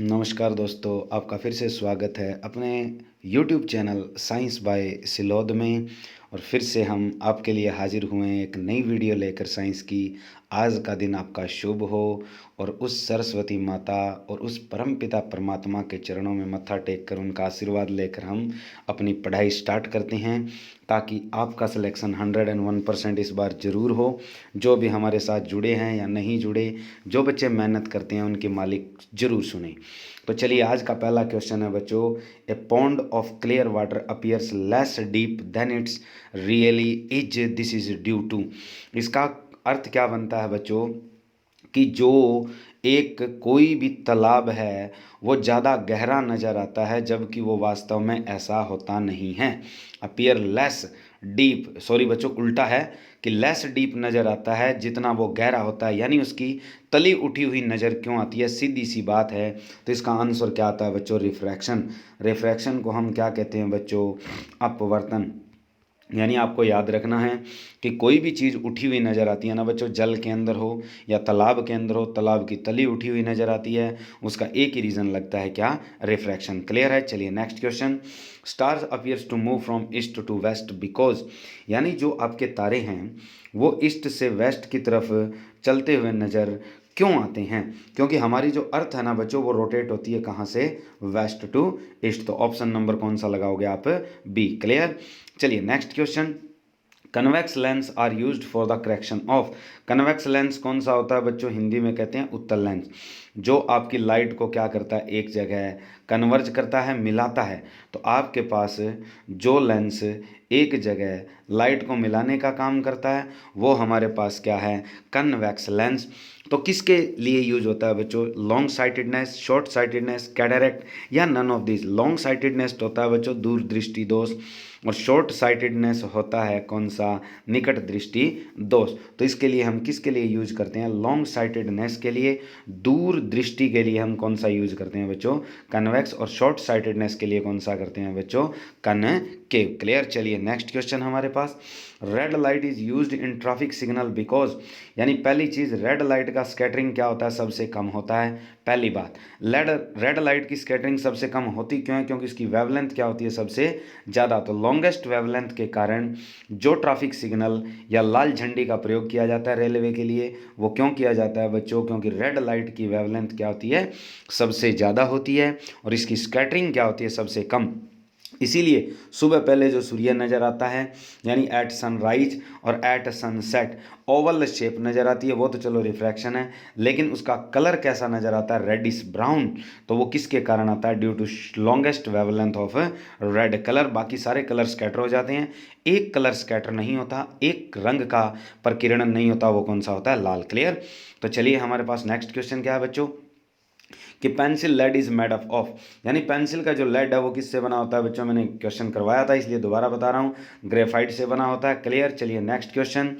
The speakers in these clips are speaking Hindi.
नमस्कार दोस्तों, आपका फिर से स्वागत है अपने YouTube चैनल साइंस बाय सिलोद में। और फिर से हम आपके लिए हाजिर हुए हैं एक नई वीडियो लेकर साइंस की। आज का दिन आपका शुभ हो और उस सरस्वती माता और उस परमपिता परमात्मा के चरणों में मत्था टेक कर उनका आशीर्वाद लेकर हम अपनी पढ़ाई स्टार्ट करते हैं, ताकि आपका सिलेक्शन 101% इस बार ज़रूर हो। जो भी हमारे साथ जुड़े हैं या नहीं जुड़े, जो बच्चे मेहनत करते हैं उनके मालिक ज़रूर सुने। तो चलिए, आज का पहला क्वेश्चन है बच्चों, a pond of clear water appears less deep than it's really is, this is due to. इसका अर्थ क्या बनता है बच्चों कि जो एक कोई भी तालाब है वो ज़्यादा गहरा नज़र आता है, जबकि वो वास्तव में ऐसा होता नहीं है। अपीयर लेस डीप, सॉरी बच्चों उल्टा है कि लेस डीप नज़र आता है जितना वो गहरा होता है, यानी उसकी तली उठी हुई नज़र क्यों आती है, सीधी सी बात है। तो इसका आंसर क्या आता है बच्चों, रिफ्रैक्शन। रिफ्रैक्शन को हम क्या कहते हैं बच्चों, अपवर्तन। यानी आपको याद रखना है कि कोई भी चीज़ उठी हुई नज़र आती है ना बच्चों, जल के अंदर हो या तालाब के अंदर हो, तालाब की तली उठी हुई नज़र आती है, उसका एक ही रीज़न लगता है, क्या, रिफ्रैक्शन। क्लियर है। चलिए next question, stars appears to move from east to west because, यानी जो आपके तारे हैं वो ईस्ट से वेस्ट की तरफ चलते हुए नज़र क्यों आते हैं, क्योंकि हमारी जो अर्थ है ना बच्चों वो रोटेट होती है कहाँ से, वेस्ट टू ईस्ट। तो ऑप्शन नंबर कौन सा लगाओगे आप, बी। क्लियर। चलिए next question, convex lens are used for the correction of. Convex lens कौन सा होता है बच्चों, हिंदी में कहते हैं उत्तल लेंस, जो आपकी लाइट को क्या करता है, एक जगह कन्वर्ज करता है, मिलाता है। तो आपके पास जो लेंस एक जगह लाइट को मिलाने का काम करता है वो हमारे पास क्या है, कन्वेक्स लेंस। तो किसके लिए यूज होता है बच्चों, long sightedness, short sightedness, cataract, या none of this. Long sightedness होता है बच्चों दूरदृष्टि दोष, और शॉर्ट साइटेडनेस होता है कौन सा, निकट दृष्टि दोष। तो इसके लिए हम किसके लिए यूज करते हैं, लॉन्ग साइटेडनेस के लिए, दूर दृष्टि के लिए हम कौन सा यूज करते हैं बच्चों, कन्वेक्स, और शॉर्ट साइटेडनेस के लिए कौन सा करते हैं बच्चों, कनकेव। क्लियर। चलिए नेक्स्ट क्वेश्चन हमारे पास, red light is used in traffic signal because, यानी पहली चीज, रेड लाइट का स्कैटरिंग क्या होता है, सबसे कम होता है। पहली बात, रेड लाइट की स्कैटरिंग सबसे कम होती क्यों है, क्योंकि इसकी वेवलेंथ क्या होती है, सबसे ज़्यादा। तो लॉन्गेस्ट वेवलेंथ के कारण जो ट्रैफिक सिग्नल या लाल झंडी का प्रयोग किया जाता है रेलवे के लिए, वो क्यों किया जाता है बच्चों, क्योंकि रेड लाइट की वेवलेंथ क्या होती है, सबसे ज़्यादा होती है, और इसकी स्कैटरिंग क्या होती है, सबसे कम। इसीलिए सुबह पहले जो सूर्य नज़र आता है, यानी एट सनराइज और एट सनसेट, ओवल शेप नज़र आती है, वो तो चलो रिफ्रैक्शन है, लेकिन उसका कलर कैसा नज़र आता है, रेडिश ब्राउन। तो वो किसके कारण आता है, due to longest wavelength of red colour. बाकी सारे कलर स्कैटर हो जाते हैं, एक कलर स्कैटर नहीं होता, एक रंग का प्रकिरण नहीं होता, वो कौन सा होता है, लाल। क्लियर। तो चलिए हमारे पास नेक्स्ट क्वेश्चन क्या है बच्चों, कि pencil lead is made up of, यानी पेंसिल का जो लेड है वो किससे बना होता है बच्चों, मैंने क्वेश्चन करवाया था इसलिए दोबारा बता रहा हूँ, ग्रेफाइट से बना होता है। क्लियर। चलिए नेक्स्ट क्वेश्चन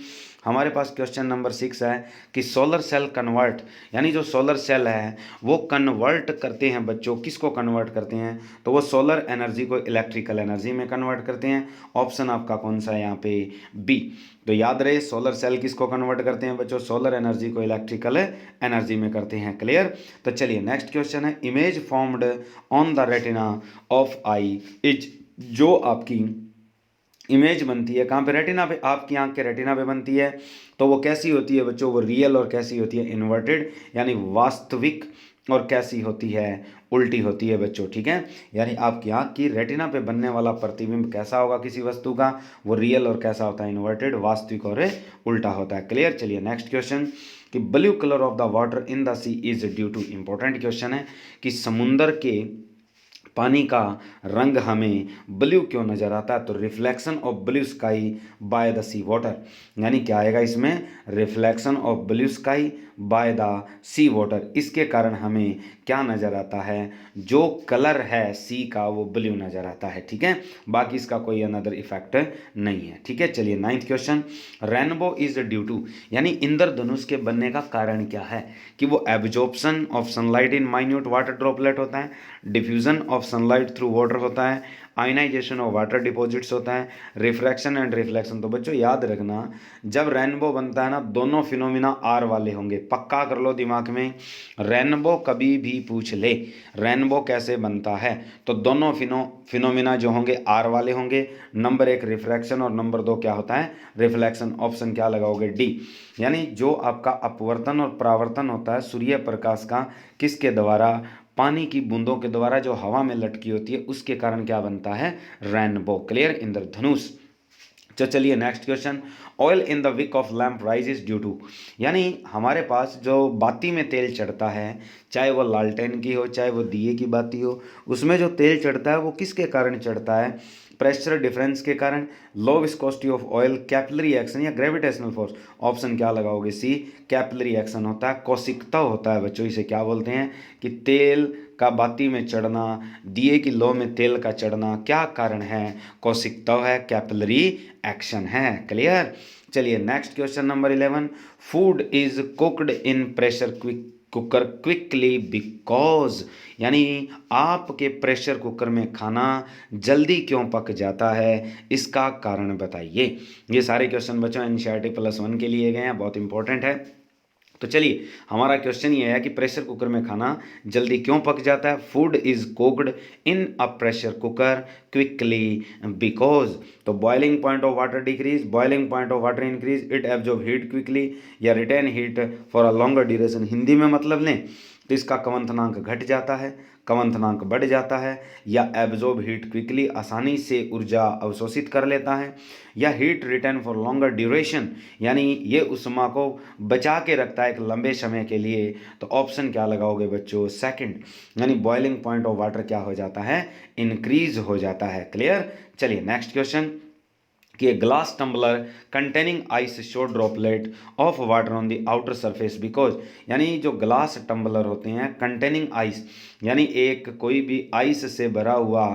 हमारे पास, क्वेश्चन नंबर 6 है कि सोलर सेल कन्वर्ट, यानी जो सोलर सेल है वो कन्वर्ट करते हैं बच्चों, किसको कन्वर्ट करते हैं, तो वो सोलर एनर्जी को इलेक्ट्रिकल एनर्जी में कन्वर्ट करते हैं। ऑप्शन आपका कौन सा है यहाँ पे, बी। तो याद रहे, सोलर सेल किसको कन्वर्ट करते हैं बच्चों, सोलर एनर्जी को इलेक्ट्रिकल एनर्जी में करते हैं। क्लियर। तो चलिए नेक्स्ट क्वेश्चन है, image formed on the retina of I is, जो आपकी इमेज बनती है कहाँ पे, रेटिना पे, आपकी आंख के रेटिना पे बनती है, तो वो कैसी होती है बच्चों, वो रियल और कैसी होती है, इन्वर्टेड, यानी वास्तविक, और कैसी होती है, उल्टी होती है बच्चों। ठीक है। यानी आपकी आंख की रेटिना पे बनने वाला प्रतिबिंब कैसा होगा किसी वस्तु का, वो रियल और कैसा होता है, इन्वर्टेड, वास्तविक और उल्टा होता है। क्लियर। चलिए नेक्स्ट क्वेश्चन, कि blue colour of the water in the sea is due to, important question है कि समुंदर के पानी का रंग हमें ब्लू क्यों नज़र आता है, तो reflection of blue sky by the sea water, यानी क्या आएगा इसमें, reflection of blue sky by the sea water, इसके कारण हमें क्या नज़र आता है, जो कलर है सी का वो ब्लू नज़र आता है। ठीक है। बाकी इसका कोई अनदर इफेक्ट नहीं है। ठीक है। चलिए ninth question, rainbow is due to, यानी इंद्रधनुष के बनने का कारण क्या है, कि वो absorption of sunlight in minute water droplet होता है, diffusion of sunlight through water होता है, आयनाइजेशन ऑफ वाटर डिपॉजिट्स होता है, रिफ्रैक्शन एंड रिफ्लेक्शन। तो बच्चों याद रखना, जब रेनबो बनता है ना, दोनों फिनोमिना आर वाले होंगे, पक्का कर लो दिमाग में। रेनबो कभी भी पूछ ले रेनबो कैसे बनता है, तो दोनों फिनोमिना जो होंगे आर वाले होंगे। नंबर 1 रिफ्रैक्शन और नंबर 2 क्या होता है, रिफ्लेक्शन। ऑप्शन क्या लगाओगे, डी। यानी जो आपका अपवर्तन और परावर्तन होता है सूर्य प्रकाश का, किसके द्वारा, पानी की बूंदों के द्वारा जो हवा में लटकी होती है, उसके कारण क्या बनता है, रेनबो। क्लियर, इंद्रधनुष। तो चलिए next question, oil in the wick of lamp rises due to. यानी हमारे पास जो बाती में तेल चढ़ता है, चाहे वो लालटेन की हो चाहे वो दिए की बाती हो, उसमें जो तेल चढ़ता है वो किसके कारण चढ़ता है, प्रेशर डिफरेंस के कारण, low viscosity of oil, capillary action या ग्रेविटेशनल फोर्स। ऑप्शन क्या लगाओगे, सी, कैपिलरी एक्शन होता है, कोशिकता होता है बच्चों। इसे क्या बोलते हैं कि तेल का बाती में चढ़ना, दिए की लो में तेल का चढ़ना, क्या कारण है, कोशिकता है, कैपिलरी एक्शन है। क्लियर। चलिए next question number 11, food is cooked in pressure cooker quickly because. यानी आपके प्रेशर कुकर में खाना जल्दी क्यों पक जाता है, इसका कारण बताइए। ये सारे क्वेश्चन बच्चों एनसीईआरटी +1 के लिए गए हैं, बहुत इंपॉर्टेंट है। तो चलिए हमारा क्वेश्चन ये है कि प्रेशर कुकर में खाना जल्दी क्यों पक जाता है। Food is cooked in a pressure cooker quickly because. तो boiling point of water decrease, boiling point of water increase, it absorb heat quickly या retain heat for a longer duration. Hindi में मतलब लें तो इसका कवंथनांक घट जाता है, कवंथनांक बढ़ जाता है, या एब्जॉर्ब हीट क्विकली आसानी से ऊर्जा अवशोषित कर लेता है, या heat retain for longer duration यानी ये उष्मा को बचा के रखता है एक लंबे समय के लिए। तो ऑप्शन क्या लगाओगे बच्चों, सेकंड। यानी बॉइलिंग पॉइंट ऑफ वाटर क्या हो जाता है, इंक्रीज हो जाता है। क्लियर। चलिए नेक्स्ट क्वेश्चन, कि a glass tumbler containing ice show droplet of water on the outer surface because। यानी जो ग्लास टम्बलर होते हैं कंटेनिंग आइस, यानी एक कोई भी आइस से भरा हुआ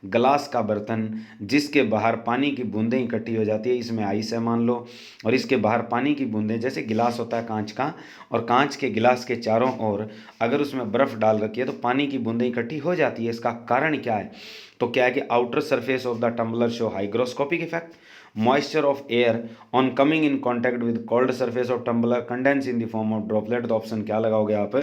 ग्लास का बर्तन जिसके बाहर पानी की बूंदें इकट्ठी हो जाती है, इसमें आइस है मान लो, और इसके बाहर पानी की बूंदें, जैसे गिलास होता है कांच का, और कांच के गिलास के चारों ओर अगर उसमें बर्फ़ डाल रखी है तो पानी की बूंदें इकट्ठी हो जाती है। इसका कारण क्या है, तो क्या है कि outer surface of the tumbler show hygroscopic effect, moisture of air on coming in contact with cold surface of tumbler condense in the form of droplet। तो ऑप्शन क्या लगाओगे आप,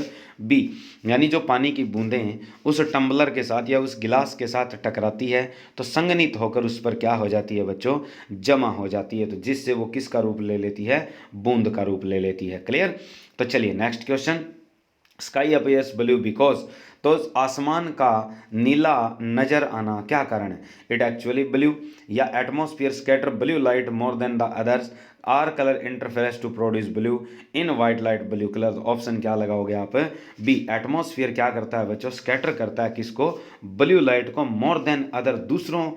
बी। यानी जो पानी की बूंदें उस टम्बलर के साथ या उस गिलास के साथ टकराती है तो संघनित होकर उस पर क्या हो जाती है बच्चों, जमा हो जाती है, तो जिससे वो किसका रूप ले लेती है, बूंद का रूप ले लेती है। क्लियर। तो चलिए next question, sky appears blue because. तो आसमान का नीला नजर आना क्या कारण है, इट एक्चुअली ब्लू, या atmosphere scatter blue light more than the others, or colour interference to produce blue in white light blue colour. Option क्या लगाओगे आप, बी। एटमॉस्फेयर क्या करता है बच्चों, स्कैटर करता है किसको, ब्लू लाइट को, मोर देन अदर दूसरों,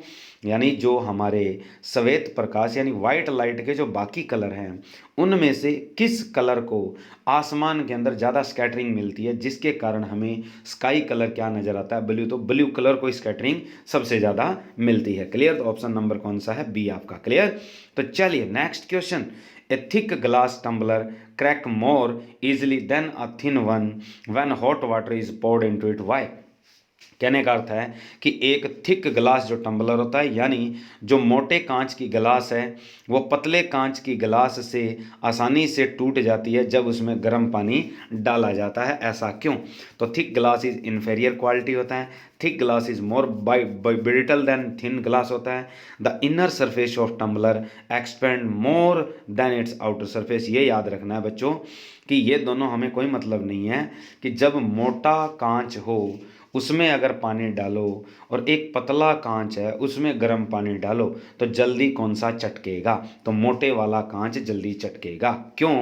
यानी जो हमारे श्वेत प्रकाश यानी वाइट लाइट के जो बाकी कलर हैं उनमें से किस कलर को आसमान के अंदर ज़्यादा स्कैटरिंग मिलती है, जिसके कारण हमें स्काई कलर क्या नज़र आता है, ब्लू। तो ब्लू कलर को स्कैटरिंग सबसे ज़्यादा मिलती है। क्लियर। तो ऑप्शन नंबर कौन सा है, बी आपका। क्लियर। तो चलिए next question, a thick glass tumbler crack more easily than a thin one when hot water is poured into it, why. कहने का अर्थ है कि एक थिक ग्लास जो टम्बलर होता है, यानी जो मोटे कांच की गिलास है वो पतले कांच की गिलास से आसानी से टूट जाती है जब उसमें गर्म पानी डाला जाता है, ऐसा क्यों। तो thick glass is inferior quality होता है, thick glass is more brittle than thin glass होता है, the inner surface of tumbler expand more than its outer surface. ये याद रखना है बच्चों कि ये दोनों हमें कोई मतलब नहीं है कि जब मोटा कांच हो उसमें अगर पानी डालो और एक पतला कांच है उसमें गर्म पानी डालो तो जल्दी कौन सा चटकेगा, तो मोटे वाला कांच जल्दी चटकेगा। क्यों,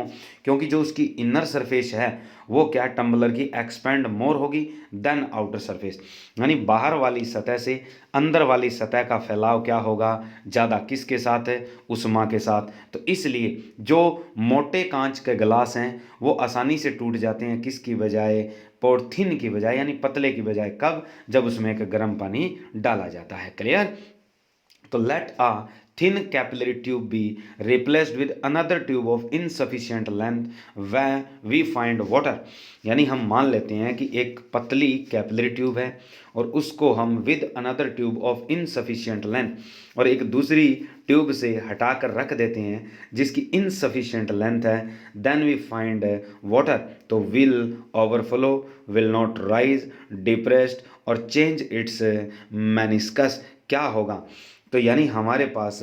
क्योंकि जो उसकी इनर सरफेस है वो क्या, टम्बलर की एक्सपेंड मोर होगी देन आउटर सरफेस, यानी बाहर वाली सतह से अंदर वाली सतह का फैलाव क्या होगा, ज़्यादा किसके साथ है, उष्मा के साथ। तो इसलिए जो मोटे कांच के गिलास हैं वो आसानी से टूट जाते हैं किसकी बजाय, पॉलीथीन की बजाय, यानी पतले की बजाय। कब, जब उसमें एक गर्म पानी डाला जाता है। क्लियर। तो late a thin capillary tube be replaced with another tube of insufficient length where we find water। यानी हम मान लेते हैं कि एक पतली कैपिलरी ट्यूब है और उसको हम with another tube of insufficient length और एक दूसरी ट्यूब से हटाकर रख देते हैं जिसकी इनसफिशिएंट लेंथ है, देन वी फाइंड वाटर। तो will overflow, will not rise, depressed और चेंज इट्स मेनिस्कस, क्या होगा? तो यानी हमारे पास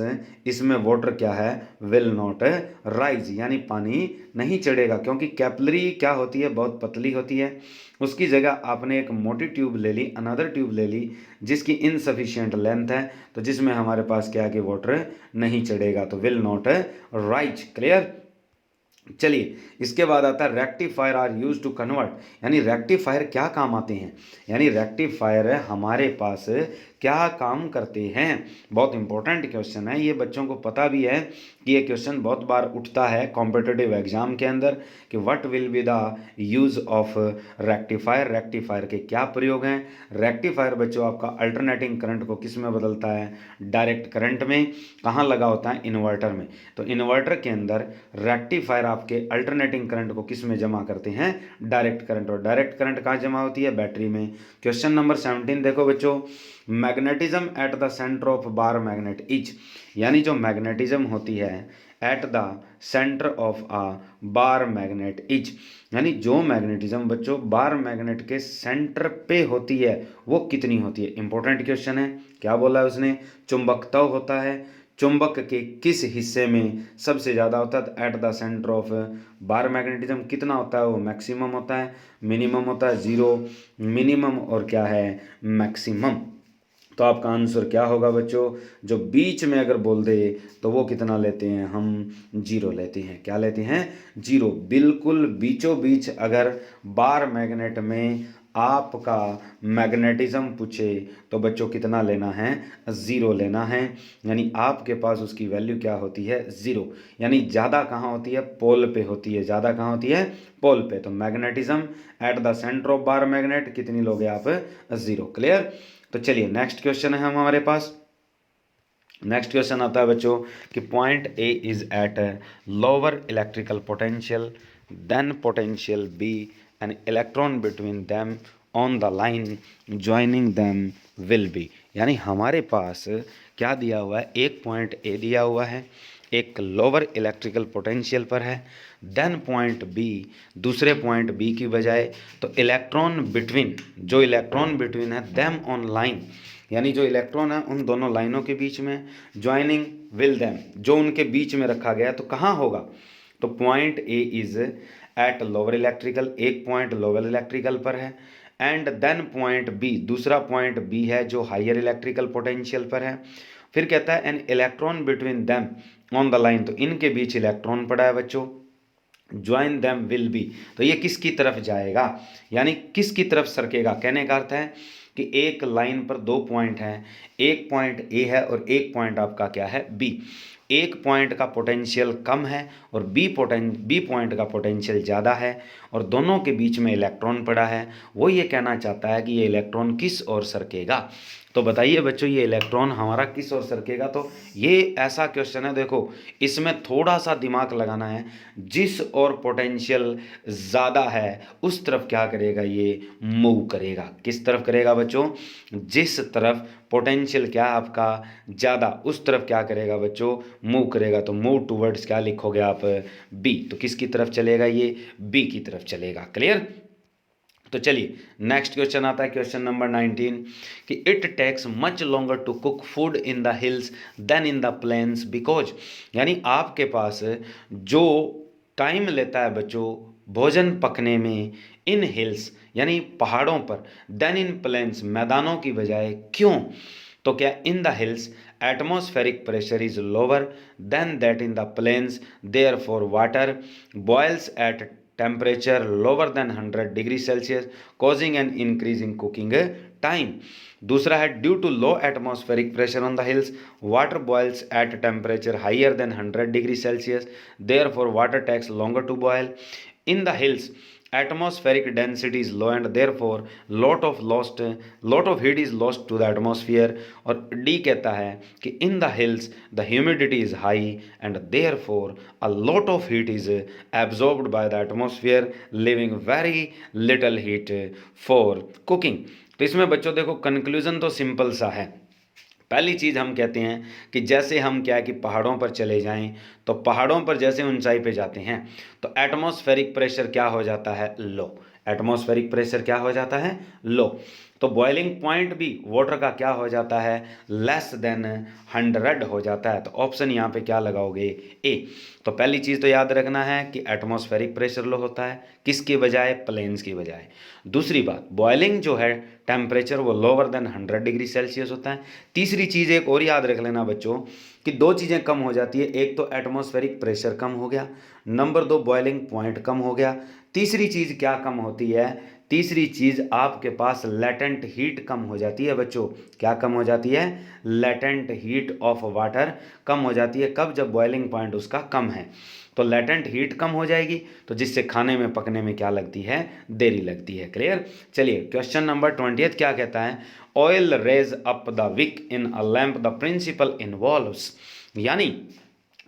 इसमें वाटर क्या है, विल नॉट राइज, यानी पानी नहीं चढ़ेगा, क्योंकि कैपिलरी क्या होती है, बहुत पतली होती है। उसकी जगह आपने एक मोटी ट्यूब ले ली, अनदर ट्यूब ले ली जिसकी इनसफिशिएंट लेंथ है, तो जिसमें हमारे पास क्या है कि वाटर नहीं चढ़ेगा, तो विल नॉट राइज। क्लियर? चलिए, इसके बाद आता है rectifier are use to convert, यानी रेक्टिफायर क्या काम आते हैं, यानी रेक्टिफायर हमारे पास क्या काम करते हैं। बहुत इंपॉर्टेंट क्वेश्चन है ये, बच्चों को पता भी है कि ये क्वेश्चन बहुत बार उठता है कॉम्पिटिटिव एग्जाम के अंदर कि what will be the use of rectifier, rectifier के क्या प्रयोग हैं। रेक्टिफायर बच्चों आपका अल्टरनेटिंग करंट को किस में बदलता है, डायरेक्ट करंट में। कहाँ लगा होता है, इन्वर्टर में। तो इन्वर्टर के अंदर रेक्टिफायर आपके अल्टरनेटिंग करंट को किस में जमा करते हैं, डायरेक्ट करंट। और डायरेक्ट करंट कहाँ जमा होती है, बैटरी में। क्वेश्चन नंबर 17 देखो बच्चों, magnetism at the centre of bar magnet is, यानी जो मैग्नेटिज्म होती है at the centre of a bar magnet is, यानी जो मैग्नेटिज्म बच्चों बार मैग्नेट के सेंटर पे होती है वो कितनी होती है। इंपॉर्टेंट क्वेश्चन है, क्या बोला है उसने, चुंबकत्व होता है, चुंबक के किस हिस्से में सबसे ज़्यादा होता है, at the centre of bar magnetism कितना होता है, वो मैक्सिमम होता है, मिनिमम होता है जीरो, मिनिमम और क्या है, मैक्सिमम। तो आपका आंसर क्या होगा बच्चों, जो बीच में अगर बोल दे तो वो कितना लेते हैं, हम जीरो लेते हैं। क्या लेते हैं, जीरो। बिल्कुल बीचों बीच अगर बार मैग्नेट में आपका मैग्नेटिज्म पूछे तो बच्चों कितना लेना है, ज़ीरो लेना है। यानी आपके पास उसकी वैल्यू क्या होती है, ज़ीरो। यानी ज़्यादा कहाँ होती है, पोल पे होती है, ज़्यादा कहाँ होती है, पोल पे। तो magnetism at the centre of bar magnet कितनी लोगे आप, ज़ीरो। क्लियर? तो चलिए नेक्स्ट क्वेश्चन है हमारे पास। नेक्स्ट क्वेश्चन आता है बच्चों कि point A is at lower electrical potential than potential B an electron between them on the line joining them will be, यानी हमारे पास क्या दिया हुआ है, एक पॉइंट ए दिया हुआ है, एक लोअर इलेक्ट्रिकल पोटेंशियल पर है, देन पॉइंट बी, दूसरे पॉइंट बी की बजाय तो इलेक्ट्रॉन बिटवीन, जो इलेक्ट्रॉन बिटवीन है देम ऑन लाइन, यानी जो इलेक्ट्रॉन है उन दोनों लाइनों के बीच में, ज्वाइनिंग विल देम, जो उनके बीच में रखा गया, तो कहाँ होगा, तो point A is at lower electrical, एक पॉइंट लोअर इलेक्ट्रिकल पर है, एंड देन पॉइंट बी, दूसरा पॉइंट बी है जो हायर इलेक्ट्रिकल पोटेंशियल पर है। फिर कहता है N electron between them on the line, तो इनके बीच इलेक्ट्रॉन पड़ा है बच्चों, ज्वाइन दैम विल बी, तो ये किसकी तरफ जाएगा, यानी किसकी तरफ सरकेगा। कहने का अर्थ है कि एक लाइन पर दो पॉइंट हैं, एक पॉइंट ए है और एक पॉइंट आपका क्या है, बी। एक पॉइंट का पोटेंशियल कम है और बी पॉइंट का पोटेंशियल ज़्यादा है और दोनों के बीच में इलेक्ट्रॉन पड़ा है। वो ये कहना चाहता है कि ये इलेक्ट्रॉन किस ओर सरकेगा। तो बताइए बच्चों, ये इलेक्ट्रॉन हमारा किस ओर सरकेगा। तो ये ऐसा क्वेश्चन है, देखो इसमें थोड़ा सा दिमाग लगाना है। जिस ओर पोटेंशियल ज़्यादा है उस तरफ क्या करेगा, ये मूव करेगा। किस तरफ करेगा बच्चों, जिस तरफ पोटेंशियल क्या है आपका ज़्यादा, उस तरफ क्या करेगा बच्चों, मूव करेगा। तो मूव टूवर्ड्स क्या लिखोगे आप, बी। तो किसकी तरफ चलेगा, ये बी की तरफ चलेगा। क्लियर? तो चलिए नेक्स्ट क्वेश्चन आता है, क्वेश्चन नंबर 19 कि it takes much longer to cook food in the hills than in the plains because, यानी आपके पास जो टाइम लेता है बच्चों भोजन पकने में इन हिल्स यानी पहाड़ों पर, देन इन प्लेन्स मैदानों की बजाय, क्यों। तो क्या in the hills atmospheric pressure is lower than that in the plains, therefore water boils at temperature lower than 100 degree Celsius causing an increase in cooking time। दूसरा है due to low atmospheric pressure on the hills water boils at temperature higher than 100 degree Celsius therefore water takes longer to boil. In the hills atmospheric density is low and therefore lot of heat is lost to the atmosphere. और डी कहता है कि in the hills the humidity is high and therefore a lot of heat is absorbed by the atmosphere leaving very little heat for cooking. तो इसमें बच्चों देखो कंक्लूजन तो सिंपल सा है। पहली चीज़ हम कहते हैं कि जैसे हम क्या है कि पहाड़ों पर चले जाएं तो पहाड़ों पर जैसे ऊंचाई पे जाते हैं तो एटमॉस्फेरिक प्रेशर क्या हो जाता है, लो। एटमॉस्फेरिक प्रेशर क्या हो जाता है, लो। तो बॉइलिंग पॉइंट भी वाटर का क्या हो जाता है, लेस देन 100 हो जाता है। तो ऑप्शन यहाँ पे क्या लगाओगे, ए। तो पहली चीज़ तो याद रखना है कि एटमॉस्फेरिक प्रेशर लो होता है किसके बजाय, प्लेन्स की बजाय। दूसरी बात, बॉइलिंग जो है टेम्परेचर वो लोअर देन 100 डिग्री सेल्सियस होता है। तीसरी चीज़ एक और याद रख लेना बच्चों कि दो चीज़ें कम हो जाती है, एक तो एटमॉस्फेरिक प्रेशर कम हो गया, नंबर दो बॉइलिंग पॉइंट कम हो गया। तीसरी चीज़ क्या कम होती है, तीसरी चीज़ आपके पास लेटेंट हीट कम हो जाती है बच्चों। क्या कम हो जाती है, लेटेंट हीट ऑफ वाटर कम हो जाती है। कब, जब बॉइलिंग पॉइंट उसका कम है। तो लेटेंट हीट कम हो जाएगी तो जिससे खाने में पकने में क्या लगती है, देरी लगती है। क्लियर। चलिए क्वेश्चन नंबर 20 क्या कहता है, oil raise up the wick in a lamp the principle involves. यानी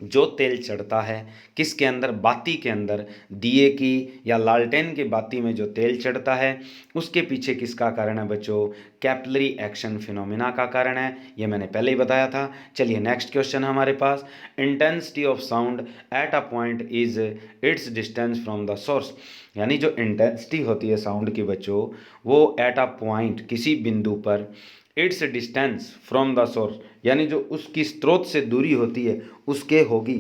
जो तेल चढ़ता है किसके अंदर, बाती के अंदर, दिए की या लालटेन की बाती में जो तेल चढ़ता है उसके पीछे किसका कारण है बच्चों, कैपिलरी एक्शन फिनोमिना का कारण है। ये मैंने पहले ही बताया था। चलिए नेक्स्ट क्वेश्चन हमारे पास, intensity of sound at a point is its distance from the source. यानी जो इंटेंसिटी होती है साउंड की बच्चों वो एट अ पॉइंट किसी बिंदु पर, it's distance from the source यानी जो उसकी स्रोत से दूरी होती है उसके होगी।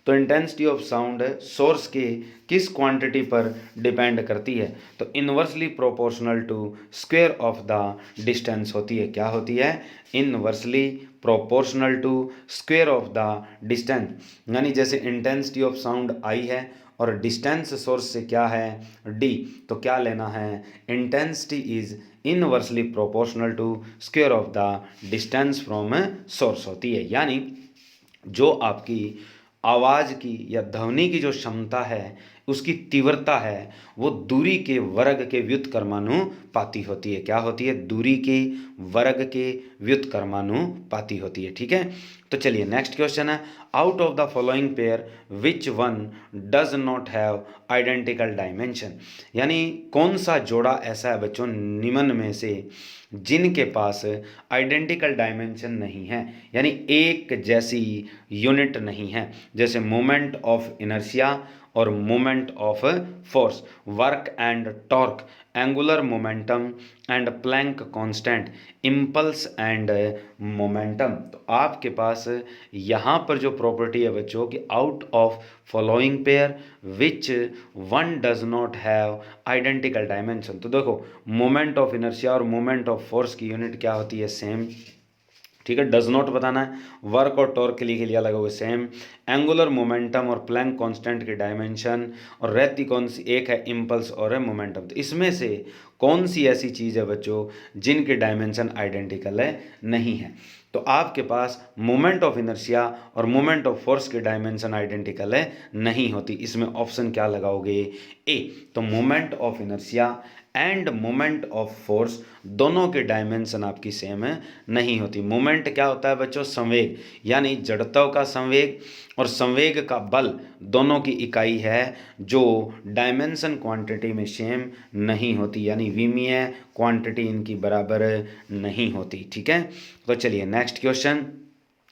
तो इंटेंसिटी ऑफ साउंड सोर्स के किस क्वांटिटी पर डिपेंड करती है, तो inversely proportional to square of the distance होती है। क्या होती है, inversely proportional to square of the distance. यानी जैसे इंटेंसिटी ऑफ साउंड आई है और डिस्टेंस सोर्स से क्या है, डी, तो क्या लेना है, intensity is inversely proportional to square of the distance from source होती है। यानी जो आपकी आवाज़ की या ध्वनि की जो क्षमता है उसकी तीव्रता है वो दूरी के वर्ग के व्युत्क्रमानुपाती होती है। क्या होती है, दूरी के वर्ग के व्युत्क्रमानुपाती होती है। ठीक है। तो चलिए नेक्स्ट क्वेश्चन है, out of the following pair which one does not have identical dimension. यानी कौन सा जोड़ा ऐसा है बच्चों निम्न में से जिनके पास आइडेंटिकल डायमेंशन नहीं है, यानी एक जैसी यूनिट नहीं है। जैसे मोमेंट ऑफ इनर्शिया और moment of force, work and torque, angular momentum and Planck constant, impulse and momentum. तो आपके पास यहाँ पर जो प्रॉपर्टी है बच्चों कि out of following pair which one does not have identical dimension. तो देखो मोमेंट ऑफ इनर्शिया और मोमेंट ऑफ फोर्स की यूनिट क्या होती है, सेम। ठीक है, डज नॉट बताना है। वर्क और टॉर्क के लिए अलग होगा, सेम। एंगुलर मोमेंटम और प्लैंक कांस्टेंट की डायमेंशन और रहती कौन सी, एक है इम्पल्स और है मोमेंटम। तो इसमें से कौन सी ऐसी चीज़ है बच्चों जिनके डायमेंशन आइडेंटिकल है, नहीं है। तो आपके पास मोमेंट ऑफ इनर्शिया और मोमेंट ऑफ फोर्स की डायमेंशन आइडेंटिकल है, नहीं होती। इसमें ऑप्शन क्या लगाओगे, ए। तो moment of inertia end moment of force दोनों के डायमेंशन आपकी सेम है, नहीं होती। मोमेंट क्या होता है बच्चों, संवेग, यानी जड़त्व का संवेग और संवेग का बल दोनों की इकाई है जो डायमेंशन क्वांटिटी में सेम नहीं होती, यानी विमीय क्वांटिटी इनकी बराबर नहीं होती। ठीक है। तो चलिए नेक्स्ट क्वेश्चन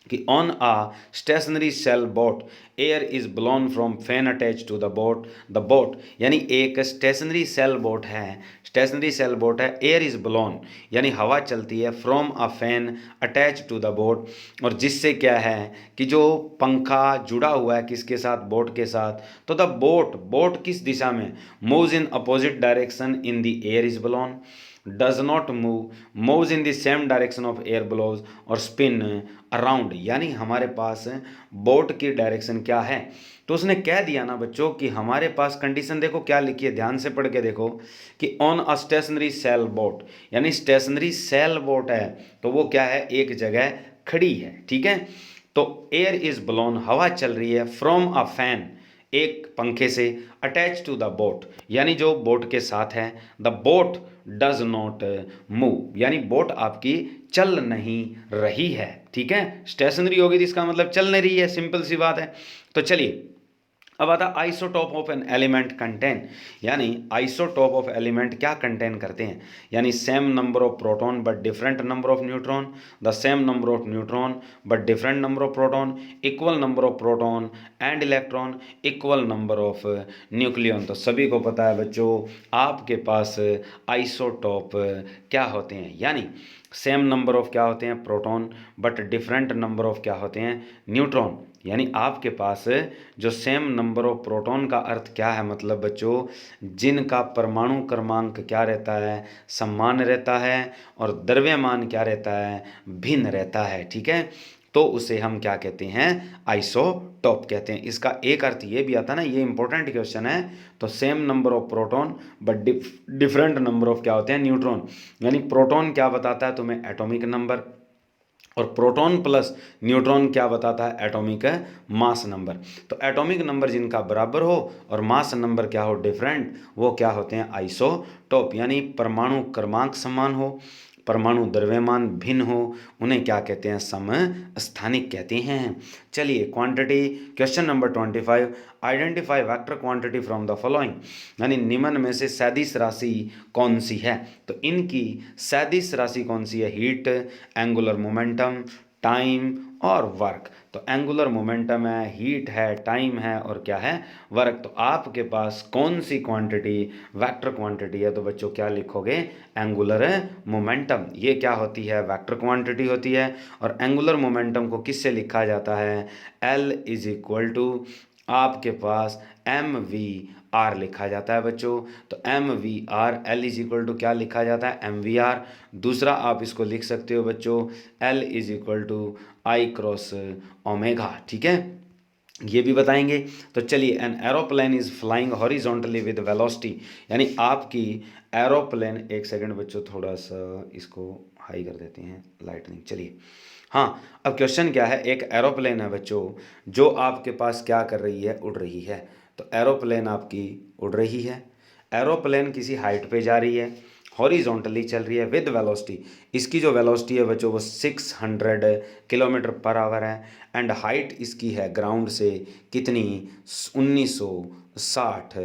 कि on a stationary sail boat air is blown from fan attach to the boat. यानी एक स्टेशनरी सेल बोट है, स्टेशनरी सेल बोट है, एयर इज ब्लोन यानी हवा चलती है, from a fan attach to the boat, और जिससे क्या है कि जो पंखा जुड़ा हुआ है किसके साथ, बोट के साथ। तो द बोट किस दिशा में, moves in opposite direction in the air is blown, does not moves in the same direction of air blows और spin around। यानी हमारे पास बोट की डायरेक्शन क्या है, तो उसने कह दिया ना बच्चों कि हमारे पास कंडीशन देखो क्या लिखी है, ध्यान से पढ़ के देखो कि on a stationary sail boat, यानी स्टेशनरी सेल बोट है तो वो क्या है, एक जगह खड़ी है। ठीक है। तो एयर इज ब्लोन हवा चल रही है, फ्रॉम अ फैन एक पंखे से, अटैच टू द बोट यानी जो बोट के साथ है, the boat does not move यानी बोट आपकी चल नहीं रही है, ठीक है। स्टेशनरी होगी तो इसका मतलब चल नहीं रही है, सिंपल सी बात है। तो चलिए अब आता isotope of an element contain, यानी आइसोटॉप ऑफ एलिमेंट क्या कंटेन करते हैं, यानी same number of proton but different number of neutron, the same number of neutron but different number of proton, equal number of proton and electron, equal number of nucleon. तो सभी को पता है बच्चों आपके पास आइसोटॉप क्या होते हैं, यानी सेम नंबर ऑफ क्या होते हैं proton but different number of क्या होते हैं न्यूट्रॉन, यानी आपके पास जो सेम नंबर ऑफ प्रोटॉन का अर्थ क्या है, मतलब बच्चों जिनका परमाणु क्रमांक क्या रहता है समान रहता है और द्रव्यमान क्या रहता है भिन्न रहता है, ठीक है। तो उसे हम क्या कहते हैं आइसोटॉप कहते हैं। इसका एक अर्थ ये भी आता है ना, ये इंपॉर्टेंट क्वेश्चन है, तो same number of proton but different number of क्या होते हैं न्यूट्रॉन, यानी प्रोटॉन क्या बताता है तुम्हें एटॉमिक नंबर और प्रोटॉन प्लस न्यूट्रॉन क्या बताता है एटॉमिक मास नंबर। तो एटॉमिक नंबर जिनका बराबर हो और मास नंबर क्या हो डिफरेंट, वो क्या होते हैं आइसोटॉप, यानी परमाणु क्रमांक समान हो परमाणु द्रव्यमान भिन्न हो उन्हें क्या कहते हैं समस्थानिक कहते हैं। चलिए quantity question number 25, identify vector quantity from the following, यानी निम्न में से सदिश राशि कौन सी है। तो इनकी सदिश राशि कौन सी है, हीट, एंगुलर मोमेंटम, टाइम और वर्क। तो एंगुलर मोमेंटम है, हीट है, टाइम है और क्या है वर्क। तो आपके पास कौन सी क्वांटिटी वेक्टर क्वांटिटी है, तो बच्चों क्या लिखोगे एंगुलर मोमेंटम, ये क्या होती है वेक्टर क्वांटिटी होती है। और एंगुलर मोमेंटम को किससे लिखा जाता है, L इज इक्वल टू आपके पास एम वी आर लिखा जाता है बच्चों। तो m v r, L is equal to क्या लिखा जाता है एम वी आर। दूसरा आप इसको लिख सकते हो बच्चों L is equal to I cross omega, ठीक है, ये भी बताएंगे। तो चलिए an aeroplane is flying horizontally with velocity, यानी आपकी एरोप्लेन, एक सेकंड बच्चों थोड़ा सा इसको हाई कर देते हैं लाइटनिंग। चलिए हाँ, अब क्वेश्चन क्या है, एक एरोप्लेन है बच्चों जो आपके पास क्या कर रही है उड़ रही है। तो एरोप्लेन आपकी उड़ रही है, एरोप्लेन किसी हाइट पे जा रही है, हॉरिजॉन्टली चल रही है विद वेलोसिटी, इसकी जो वेलोसिटी है बच्चों वो 600 किलोमीटर पर आवर है एंड हाइट इसकी है ग्राउंड से कितनी 1960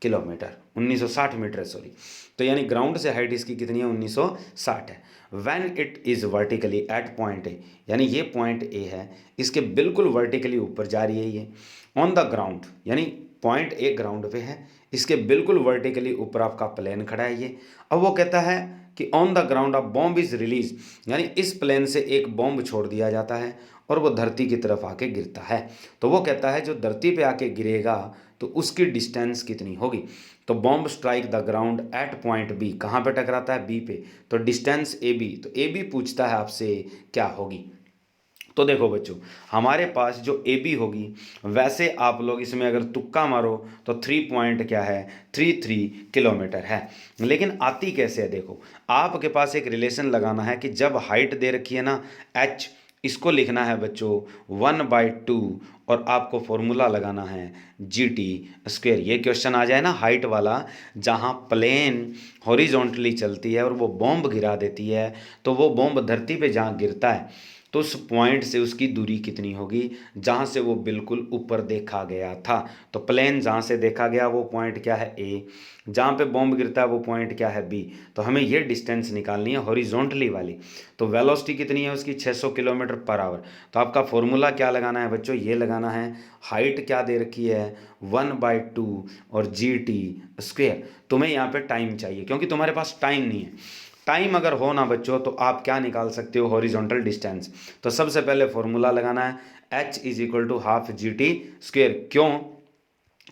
किलोमीटर, 1960 मीटर सॉरी। तो यानी ग्राउंड से हाइट इसकी कितनी है 1960 है। When it is vertically at point A, यानी ये पॉइंट ए है, इसके बिल्कुल वर्टिकली ऊपर जा रही है ये, ऑन द ग्राउंड यानी पॉइंट ए ग्राउंड पे है, इसके बिल्कुल वर्टिकली ऊपर आपका प्लेन खड़ा है ये। अब वो कहता है कि on the ground a bomb is release, यानी इस प्लेन से एक बॉम्ब छोड़ दिया जाता है और वो धरती की तरफ आके गिरता है। तो वो कहता है जो धरती पे आके गिरेगा तो उसकी डिस्टेंस कितनी होगी। तो bomb strike the ground at point B, कहाँ पे टकराता है बी पे, तो डिस्टेंस ए बी, तो ए बी पूछता है आपसे क्या होगी। तो देखो बच्चों हमारे पास जो ए बी होगी, वैसे आप लोग इसमें अगर तुक्का मारो तो 3 पॉइंट क्या है 33 किलोमीटर है, लेकिन आती कैसे है देखो, आपके पास एक रिलेशन लगाना है कि जब हाइट दे रखी है ना एच, इसको लिखना है बच्चों 1/2 और आपको फॉर्मूला लगाना है जी टी स्क्वेयर। ये क्वेश्चन आ जाए ना हाइट वाला, जहाँ प्लेन हॉरिजॉन्टली चलती है और वो बॉम्ब गिरा देती है, तो वो बॉम्ब धरती पे जहाँ गिरता है तो उस पॉइंट से उसकी दूरी कितनी होगी जहाँ से वो बिल्कुल ऊपर देखा गया था। तो प्लेन जहाँ से देखा गया वो पॉइंट क्या है ए, जहाँ पे बॉम्ब गिरता है वो पॉइंट क्या है बी। तो हमें ये डिस्टेंस निकालनी है हॉरिजॉन्टली वाली। तो वेलोसिटी कितनी है उसकी 600 किलोमीटर पर आवर। तो आपका फॉर्मूला क्या लगाना है बच्चों, ये लगाना है हाइट क्या दे रखी है 1/2 और जी टी स्क्वेयर। तुम्हें यहाँ पे टाइम चाहिए क्योंकि तुम्हारे पास टाइम नहीं है। टाइम अगर हो ना बच्चों तो आप क्या निकाल सकते हो हॉरिजॉन्टल डिस्टेंस। तो सबसे पहले फॉर्मूला लगाना है h is equal to half g t square. क्यों,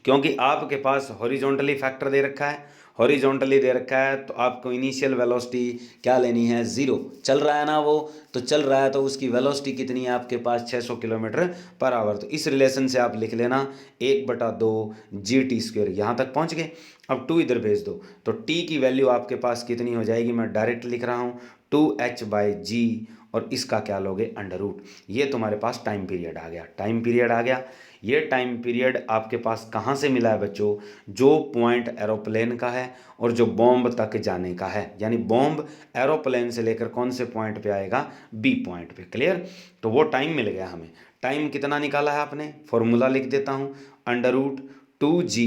क्योंकि आपके पास हॉरिजॉन्टली फैक्टर दे रखा है, हॉरिजॉन्टली दे रखा है तो आपको इनिशियल वेलोसिटी क्या लेनी है 0, चल रहा है ना वो, तो चल रहा है तो उसकी वेलोसिटी कितनी है आपके पास 600 किलोमीटर पर आवर। तो इस रिलेशन से आप लिख लेना 1/2 जी टी स्क्वेयर, यहाँ तक पहुँच गए। अब 2 इधर भेज दो तो t की वैल्यू आपके पास कितनी हो जाएगी, मैं डायरेक्ट लिख रहा हूँ 2h/g और इसका क्या लोगे, अंडर रूट। ये तुम्हारे पास टाइम पीरियड आ गया, टाइम पीरियड आ गया। ये टाइम पीरियड आपके पास कहाँ से मिला है बच्चों, जो पॉइंट एरोप्लेन का है और जो बॉम्ब तक जाने का है, यानी बॉम्ब एरोप्लेन से लेकर कौन से पॉइंट पे आएगा, बी पॉइंट पे। क्लियर, तो वो टाइम मिल गया हमें। टाइम कितना निकाला है आपने, फॉर्मूला लिख देता हूँ, अंडर रूट 2g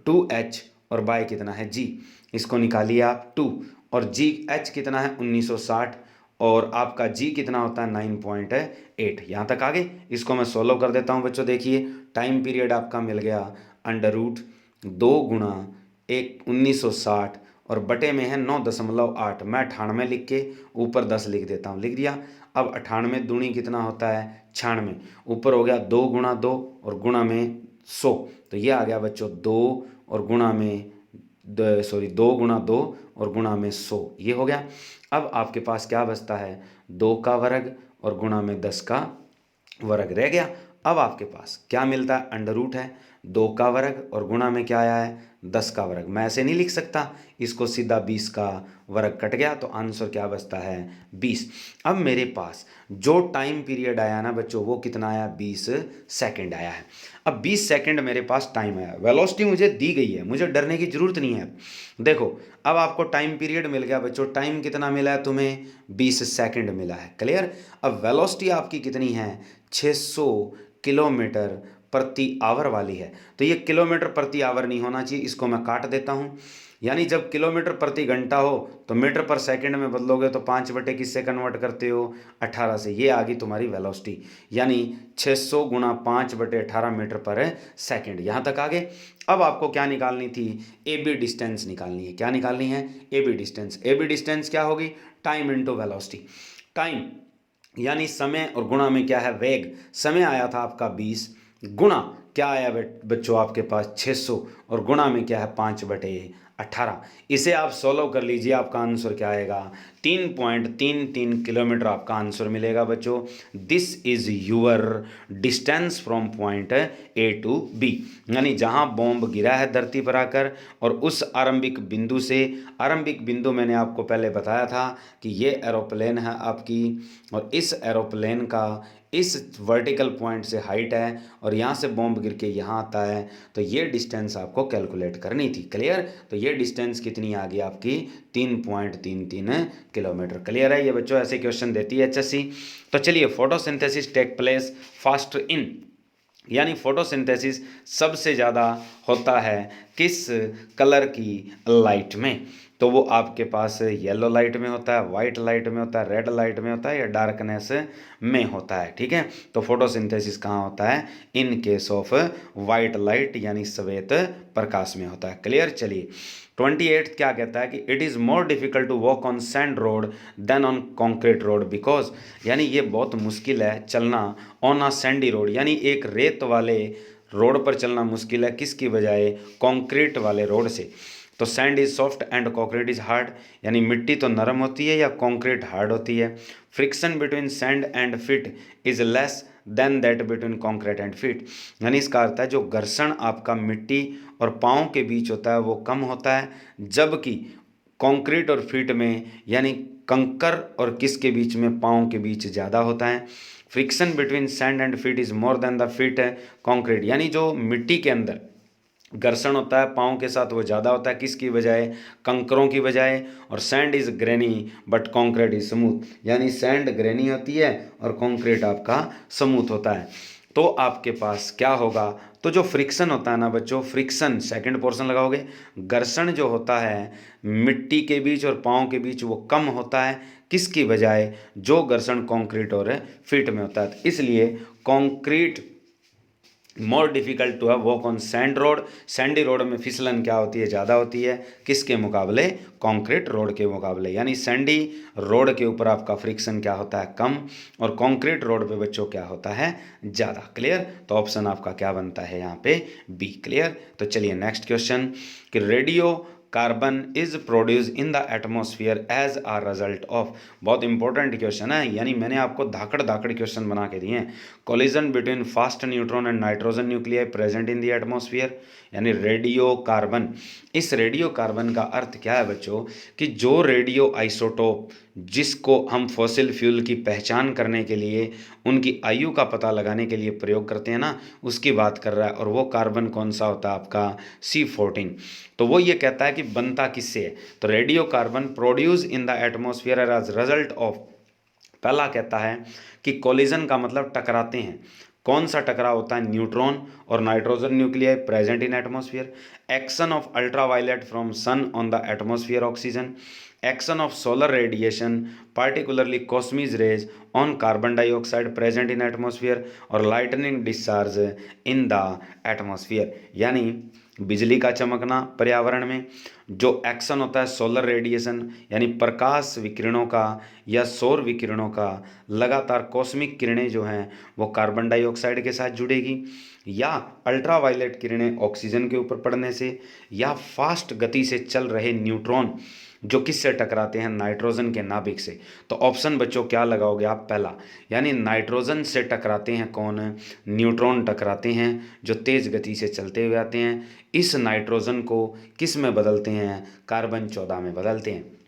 2h और बाय कितना है g, इसको निकालिए आप 2, और जी एच कितना है 1960, और आपका जी कितना होता है 9.8। यहाँ तक आगे इसको मैं सोल्व कर देता हूँ बच्चों। देखिए टाइम पीरियड आपका मिल गया अंडर रूट 2 गुणा 1960 और बटे में है 9.8। मैं 98 लिख के ऊपर 10 लिख देता हूँ, लिख दिया। अब 98 दूनी कितना होता है 96, ऊपर हो गया 2 गुणा 2 और गुणा में 100, तो ये आ गया बच्चों 2 और गुणा में 2 गुणा 2 और गुणा में 100, ये हो गया। अब आपके पास क्या बचता है, 2 का वर्ग और गुणा में 10 का वर्ग रह गया। अब आपके पास क्या मिलता है, अंडर रूट है 2 का वर्ग और गुणा में क्या आया है 10 का वर्ग। मैं ऐसे नहीं लिख सकता, इसको सीधा 20 का वर्ग कट गया, तो आंसर क्या बचता है 20। अब मेरे पास जो टाइम पीरियड आया ना बच्चों, वो कितना आया 20 सेकंड आया है। अब 20 सेकंड मेरे पास टाइम आया, वेलोसिटी मुझे दी गई है, मुझे डरने की जरूरत नहीं है। देखो अब आपको टाइम पीरियड मिल गया बच्चों, टाइम कितना मिला है तुम्हें 20 सेकंड मिला है। क्लियर, अब वेलोसिटी आपकी कितनी है 600 किलोमीटर प्रति आवर वाली है, तो ये किलोमीटर प्रति आवर नहीं होना चाहिए, इसको मैं काट देता हूँ। यानी जब किलोमीटर प्रति घंटा हो तो मीटर पर सेकंड में बदलोगे तो 5 बटे किससे कन्वर्ट करते हो 18 से, ये आ गई तुम्हारी वेलोसिटी, यानी 600 गुणा 5 बटे 18 मीटर पर सेकंड। यहाँ तक आगे। अब आपको क्या निकालनी थी, ए बी डिस्टेंस निकालनी है। क्या निकालनी है, A B distance. A B distance क्या होगी, टाइम इंटू वेलोसिटी। टाइम यानी समय और गुणा में क्या है वेग, समय आया था आपका 20, गुणा क्या आया बच्चों आपके पास 600 और गुणा में क्या है 5/18। इसे आप सॉल्व कर लीजिए, आपका आंसर क्या आएगा 3.33 किलोमीटर आपका आंसर मिलेगा बच्चों। This is your distance from point A to B, यानी जहां बॉम्ब गिरा है धरती पर आकर और उस आरंभिक बिंदु से, आरंभिक बिंदु मैंने आपको पहले बताया था कि ये एरोप्लेन है आपकी, और इस एरोप्लेन का इस वर्टिकल पॉइंट से हाइट है और यहाँ से बॉम्ब गिर के यहाँ आता है, तो ये डिस्टेंस आपको कैलकुलेट करनी थी। क्लियर, तो ये डिस्टेंस कितनी आ गई आपकी 3.33 किलोमीटर। क्लियर है, ये बच्चों ऐसे क्वेश्चन देती है एचएससी। तो चलिए, photosynthesis take place fast in, यानी फोटोसिंथेसिस सबसे ज़्यादा होता है किस कलर की लाइट में, तो वो आपके पास येलो लाइट में होता है, वाइट लाइट में होता है, रेड लाइट में होता है या डार्कनेस में होता है। ठीक है, तो फोटोसिंथेसिस कहाँ होता है, इन केस ऑफ वाइट लाइट यानी श्वेत प्रकाश में होता है। क्लियर, चलिए 28 क्या कहता है कि it is more difficult to walk on sand road than on concrete road because, यानी ये बहुत मुश्किल है चलना ऑन अ सैंडी रोड, यानी एक रेत वाले रोड पर चलना मुश्किल है किसकी बजाय कॉन्क्रीट वाले रोड से। तो sand is soft and concrete is hard, यानी मिट्टी तो नरम होती है या कॉन्क्रीट हार्ड होती है। Friction between sand and feet is less than that between concrete and feet, यानी इसका अर्थ है जो घर्षण आपका मिट्टी और पाँव के बीच होता है वो कम होता है, जबकि कंक्रीट और फीट में यानी कंकर और किसके बीच में, पाँव के बीच ज़्यादा होता है। Friction between sand and feet is more than the feet concrete, यानी जो मिट्टी के अंदर घर्षण होता है पाँव के साथ वो ज़्यादा होता है किसकी बजाय, कंकरों की बजाय। और sand is granny but concrete is smooth, यानी सैंड ग्रेनी होती है और कॉन्क्रीट आपका स्मूथ होता है। तो आपके पास क्या होगा, तो जो फ्रिक्शन होता है ना बच्चों, फ्रिक्शन सेकंड पोर्शन लगाओगे, घर्षण जो होता है मिट्टी के बीच और पाँव के बीच वो कम होता है किसकी बजाय, जो घर्षण कंक्रीट और फीट में होता है। इसलिए concrete more difficult to have walk on sand road, sandy road में फिसलन क्या होती है ज़्यादा होती है किसके मुकाबले, कंक्रीट रोड के मुकाबले, यानी सैंडी रोड के ऊपर आपका फ्रिक्शन क्या होता है कम और कंक्रीट रोड पे बच्चों क्या होता है ज़्यादा। क्लियर, तो ऑप्शन आपका क्या बनता है यहाँ पे बी। क्लियर, तो चलिए नेक्स्ट क्वेश्चन कि radio carbon is produce in the atmosphere as a result of. बहुत इंपॉर्टेंट क्वेश्चन है, यानी मैंने आपको धाकड़ धाकड़ क्वेश्चन बना के दिए हैं। Collision between fast neutron and nitrogen nuclei present in the atmosphere, यानी रेडियो कार्बन। इस रेडियो कार्बन का अर्थ क्या है बच्चों, कि जो रेडियो आइसोटोप जिसको हम फॉसिल फ्यूल की पहचान करने के लिए, उनकी आयु का पता लगाने के लिए प्रयोग करते हैं ना, उसकी बात कर रहा है। और वो कार्बन कौन सा होता है आपका, C14। तो वो ये कहता है कि बनता किससे है, तो radio carbon produce in the atmosphere as result of. पहला कहता है कि कोलिजन का मतलब टकराते हैं। कौन सा टकराव होता है, न्यूट्रॉन और nitrogen nuclei present in atmosphere. Action of ultraviolet from sun on the atmosphere oxygen. Action of solar radiation particularly cosmic rays on carbon dioxide present in atmosphere. और lightning discharge in the atmosphere, यानी बिजली का चमकना पर्यावरण में, जो एक्शन होता है सोलर रेडिएशन यानी प्रकाश विकिरणों का या सौर विकिरणों का, लगातार कॉस्मिक किरणें जो हैं वो कार्बन डाइऑक्साइड के साथ जुड़ेगी, या अल्ट्रावायलेट किरणें ऑक्सीजन के ऊपर पड़ने से, या फास्ट गति से चल रहे न्यूट्रॉन जो किससे टकराते हैं, नाइट्रोजन के नाभिक से। तो ऑप्शन बच्चों क्या लगाओगे आप, पहला, यानी नाइट्रोजन से टकराते हैं कौन, न्यूट्रॉन टकराते हैं जो तेज गति से चलते हुए आते हैं। इस नाइट्रोजन को किस में बदलते हैं, कार्बन 14 में बदलते हैं।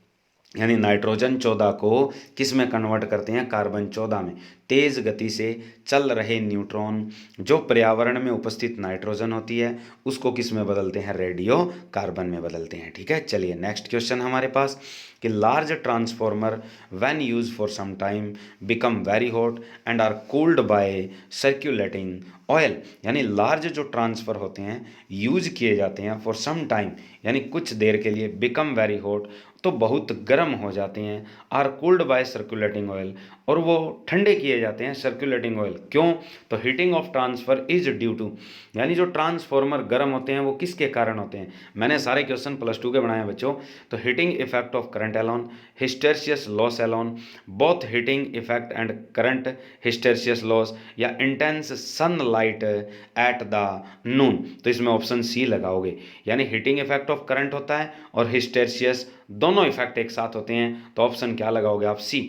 यानी नाइट्रोजन 14 को किस में कन्वर्ट करते हैं, कार्बन 14 में। तेज गति से चल रहे न्यूट्रॉन जो पर्यावरण में उपस्थित नाइट्रोजन होती है उसको किस में बदलते हैं, रेडियो कार्बन में बदलते हैं। ठीक है, चलिए नेक्स्ट क्वेश्चन हमारे पास कि large transformer when use for some time become very hot and are cooled by circulating oil. यानी लार्ज जो ट्रांसफर होते हैं यूज किए जाते हैं फॉर सम टाइम, यानी कुछ देर के लिए, बिकम वेरी हॉट तो बहुत गर्म हो जाते हैं, are cooled by circulating oil और वो ठंडे किए जाते हैं सर्कुलेटिंग ऑयल। क्यों, तो heating of transfer is due to, यानी जो ट्रांसफॉर्मर गर्म होते हैं वो किसके कारण होते हैं। मैंने सारे क्वेश्चन +2 के बनाए हैं बच्चों। तो heating effect of current alone, hysteresis loss alone, both heating effect and current hysteresis loss, या intense sunlight at the noon. तो इसमें ऑप्शन सी लगाओगे, यानी हीटिंग इफेक्ट ऑफ करंट होता है और हिस्टेरिसिस, दोनों इफेक्ट एक साथ होते हैं। तो ऑप्शन क्या लगाओगे आप, सी।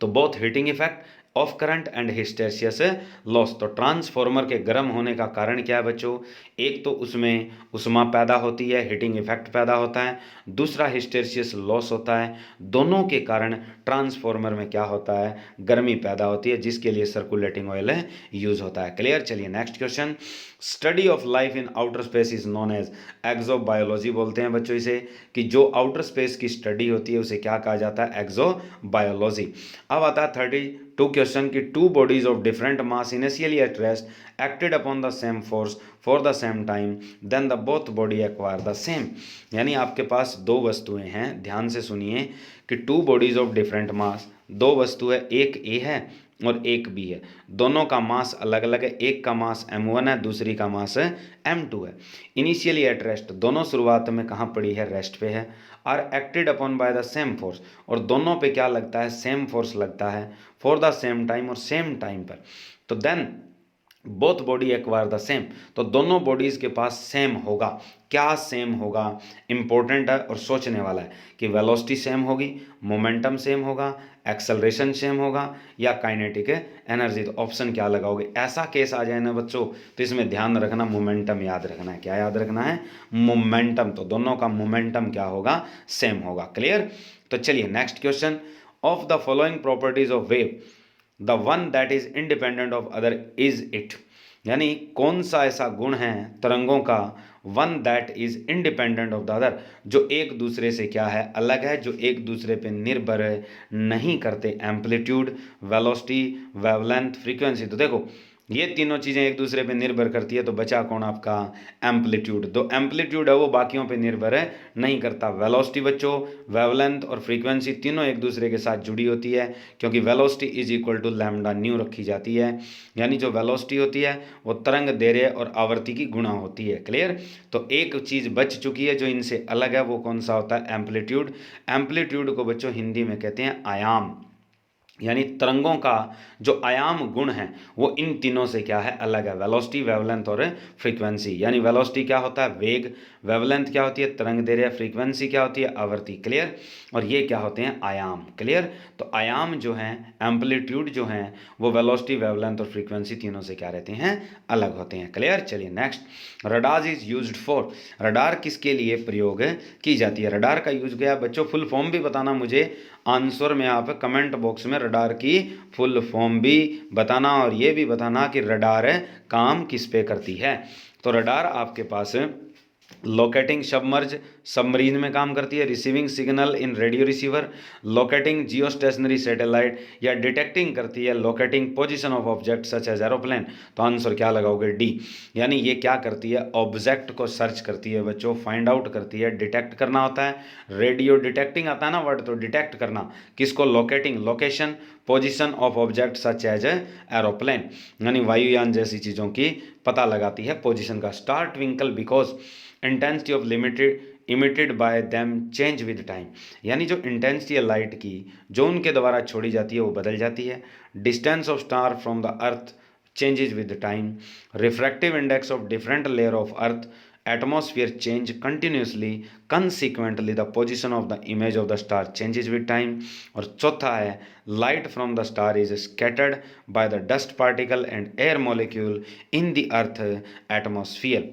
तो both heating effect of current and hysteresis loss. तो ट्रांसफॉर्मर के गर्म होने का कारण क्या है बच्चों, एक तो उसमें उष्मा पैदा होती है, हीटिंग इफेक्ट पैदा होता है, दूसरा हिस्टेरिसिस लॉस होता है। दोनों के कारण ट्रांसफॉर्मर में क्या होता है, गर्मी पैदा होती है, जिसके लिए सर्कुलेटिंग ऑयल यूज होता है। क्लियर, चलिए next question. Study of life in outer space is known as exobiology बोलते हैं बच्चों इसे, कि जो आउटर स्पेस की स्टडी होती है उसे क्या कहा जाता है, एक्सोबायोलॉजी। अब आता है 32 क्वेश्चन की two bodies of different mass initially at rest acted upon the same force for the same time then the both body acquire the same. यानी आपके पास दो वस्तुएं हैं, ध्यान से सुनिए कि टू बॉडीज ऑफ डिफरेंट मास, दो वस्तु है, एक ए है और एक बी है, दोनों का मास अलग अलग है। एक का मास m1 है, दूसरी का मास m2 है। इनिशियली एट रेस्ट, दोनों शुरुआत में कहाँ पड़ी है, रेस्ट पे है। Are acted upon by the same force, और दोनों पे क्या लगता है, सेम फोर्स लगता है, फॉर द सेम टाइम, और सेम टाइम पर। तो then both body acquire the same, तो दोनों बॉडीज के पास सेम होगा। क्या सेम होगा, इंपॉर्टेंट है और सोचने वाला है कि वेलोसिटी सेम होगी, मोमेंटम सेम होगा, एक्सेलरेशन सेम होगा, या काइनेटिक एनर्जी। तो ऑप्शन क्या लगाओगे, ऐसा केस आ जाए ना बच्चों तो इसमें ध्यान रखना, मोमेंटम याद रखना है। क्या याद रखना है, मोमेंटम। तो दोनों का मोमेंटम क्या होगा, सेम होगा। क्लियर, तो चलिए next question. Of the following properties of wave the one that is independent of other is it. यानी कौन सा ऐसा गुण है तरंगों का, one that is independent of the other, जो एक दूसरे से क्या है, अलग है, जो एक दूसरे पे निर्भर नहीं करते। Amplitude, velocity, wavelength, frequency. तो देखो ये तीनों चीज़ें एक दूसरे पे निर्भर करती है, तो बचा कौन आपका, एम्पलीट्यूड। तो एम्पलीट्यूड है वो बाकियों पे निर्भर है नहीं करता। वेलोसिटी बच्चों, वेवलेंथ और फ्रीक्वेंसी तीनों एक दूसरे के साथ जुड़ी होती है, क्योंकि velocity is equal to lambda nu रखी जाती है। यानी जो वेलोसिटी होती है वो तरंग दैर्घ्य और आवर्ती की गुणा होती है। क्लियर, तो एक चीज़ बच चुकी है जो इनसे अलग है, वो कौन सा होता है, एम्पलीट्यूड। एम्पलीट्यूड को बच्चों हिंदी में कहते हैं आयाम। यानी तरंगों का जो आयाम गुण है वो इन तीनों से क्या है, अलग है। वेलोसिटी, वेवलेंथ और फ्रीक्वेंसी। यानी वेलोसिटी क्या होता है, वेग। वेवलेंथ क्या होती है, तरंग दैर्घ्य। फ्रीक्वेंसी क्या होती है, आवृत्ति। क्लियर। और ये क्या होते हैं, आयाम। क्लियर। तो आयाम जो हैं, एम्पलीट्यूड जो हैं, वो वेलोसिटी, वेवलेंथ और फ्रीक्वेंसी तीनों से क्या रहते हैं, अलग होते हैं। क्लियर। चलिए next, radar is used for. Radar किसके लिए प्रयोग की जाती है। रडार का यूज गया बच्चों, फुल फॉर्म भी बताना मुझे आंसर में, आप कमेंट बॉक्स में रडार की फुल फॉर्म भी बताना, और ये भी बताना कि रडार काम किस पे करती है। तो रडार आपके पास लोकेटिंग सबमर्ज, सबमरीन में काम करती है। Receiving signal in radio receiver, locating geo stationary satellite, या डिटेक्टिंग करती है locating position of object such as aeroplane. तो आंसर क्या लगाओगे, डी। यानी ये क्या करती है, ऑब्जेक्ट को सर्च करती है बच्चों, फाइंड आउट करती है। डिटेक्ट करना होता है, रेडियो डिटेक्टिंग आता है ना वर्ड, तो डिटेक्ट करना किसको, locating, location, position of object such as aeroplane, यानी वायुयान जैसी चीज़ों की पता लगाती है पोजीशन का। Star twinkle because intensity of limited emitted bye them change with time. यानी जो इंटेंसिटी है लाइट की, जो उनके द्वारा छोड़ी जाती है वो बदल जाती है। Distance of star from the earth changes with time. Refractive index of different layer of earth atmosphere change continuously. Consequently the position of the image of the star changes with time. और चौथा है, light from the star is scattered by the dust particle and air molecule in the earth atmosphere.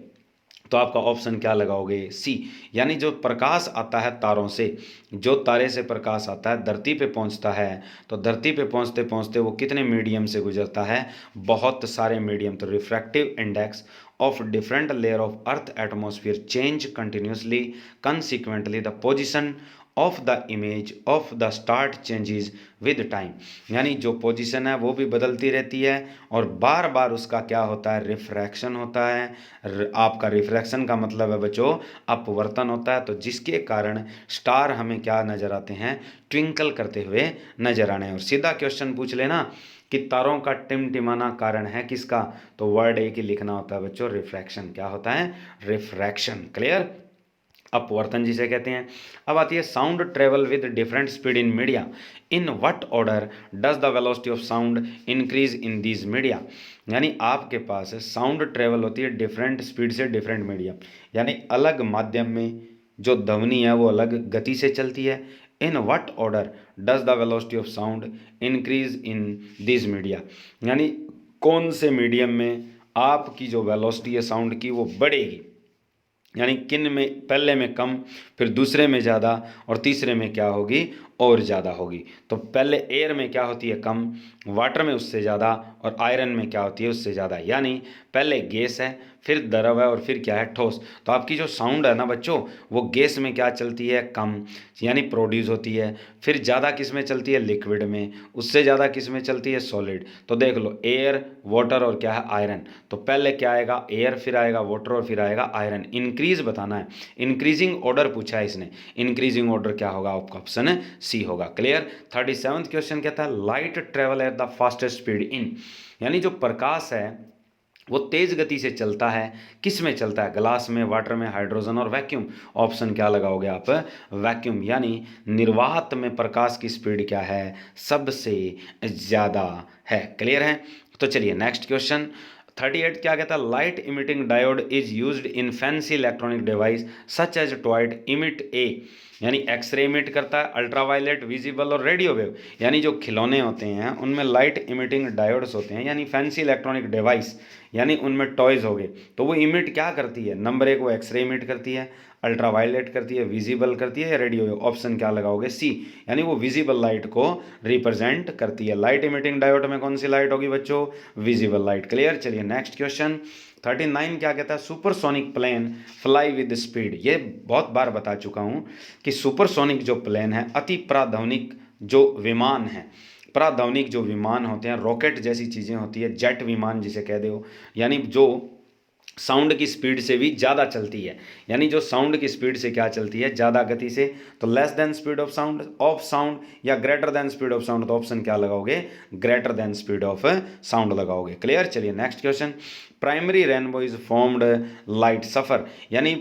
तो आपका ऑप्शन क्या लगाओगे, सी। यानी जो प्रकाश आता है तारों से, जो तारे से प्रकाश आता है धरती पे पहुंचता है, तो धरती पे पहुंचते पहुंचते वो कितने मीडियम से गुजरता है, बहुत सारे मीडियम। तो refractive index of different layer of earth atmosphere change continuously. Consequently the position of the image of the star changes with time. यानी जो पोजीशन है वो भी बदलती रहती है, और बार बार उसका क्या होता है, रिफ्रैक्शन होता है। आपका रिफ्रैक्शन का मतलब है बच्चों अपवर्तन होता है, तो जिसके कारण स्टार हमें क्या नजर आते हैं, ट्विंकल करते हुए नजर आने। और सीधा क्वेश्चन पूछ लेना कि तारों का टिमटिमाना कारण है किसका, तो वर्ड एक ही लिखना होता है बच्चों, रिफ्रैक्शन। क्या होता है, रिफ्रैक्शन। क्लियर। अपवर्तन जिसे कहते हैं। अब आती है sound travel with different speed in media, in what order does the velocity of sound increase in these media. यानी आपके पास साउंड ट्रेवल होती है डिफरेंट स्पीड से डिफरेंट मीडियम, यानी अलग माध्यम में जो ध्वनि है वो अलग गति से चलती है। In what order does the velocity of sound increase in this media, यानी कौन से मीडियम में आपकी जो वेलोसिटी है साउंड की वो बढ़ेगी, यानी किन में, पहले में कम, फिर दूसरे में ज़्यादा, और तीसरे में क्या होगी, और ज़्यादा होगी। तो पहले एयर में क्या होती है, कम, वाटर में उससे ज़्यादा, और आयरन में क्या होती है, उससे ज़्यादा। यानी पहले गैस है, फिर द्रव है, और फिर क्या है, ठोस। तो आपकी जो साउंड है ना बच्चों, वो गैस में क्या चलती है, कम, यानी प्रोड्यूस होती है। फिर ज़्यादा किस में चलती है, लिक्विड में। उससे ज़्यादा किस में चलती है, सॉलिड। तो देख लो, एयर, वाटर और क्या है, आयरन। तो पहले क्या आएगा, एयर, फिर आएगा वाटर, और फिर आएगा आयरन। इंक्रीज बताना है, इंक्रीजिंग ऑर्डर पूछा है इसने। इंक्रीजिंग ऑर्डर क्या होगा, आपका ऑप्शन है सी होगा। क्लियर। 37वां क्वेश्चन कहता है light travel at the fastest speed in, यानी जो प्रकाश है वो तेज गति से चलता है, किस में चलता है, ग्लास में, वाटर में, हाइड्रोजन और वैक्यूम। ऑप्शन क्या लगाओगे आप, वैक्यूम। यानी निर्वात में प्रकाश की स्पीड क्या है, सबसे ज़्यादा है। क्लियर है। तो चलिए नेक्स्ट क्वेश्चन 38 क्या कहता है, light emitting diode is used in fancy electronic device such as toys emit a, यानी एक्सरे इमिट करता है, अल्ट्रावायलेट, विजिबल और रेडियो वेव। यानी जो खिलौने होते हैं उनमें लाइट इमिटिंग डायोड्स होते हैं, यानी फैंसी इलेक्ट्रॉनिक डिवाइस, यानी उनमें टॉयज़ हो गए, तो वो इमिट क्या करती है, नंबर एक वो एक्सरे इमिट करती है, अल्ट्रावायलेट करती है, विजिबल करती है, या रेडियो वेव। ऑप्शन क्या लगाओगे, सी। यानी वो विजिबल लाइट को रिप्रेजेंट करती है। लाइट इमिटिंग डायोड में कौन सी लाइट होगी बच्चों, विजिबल लाइट। क्लियर। चलिए नेक्स्ट क्वेश्चन 39 क्या कहता है, supersonic plane fly with speed. ये बहुत बार बता चुका हूँ कि सुपरसोनिक जो प्लेन है, अति प्राध्वनिक जो विमान है, प्राध्वनिक जो विमान होते हैं, रॉकेट जैसी चीज़ें होती है, जेट विमान जिसे कह दो, यानी जो साउंड की स्पीड से भी ज़्यादा चलती है, यानी जो साउंड की स्पीड से क्या चलती है, ज़्यादा गति से। तो less than speed of sound या greater than speed of sound. तो ऑप्शन क्या लगाओगे, greater than speed of sound लगाओगे। क्लियर। चलिए next question, primary rainbow is formed light suffer, यानी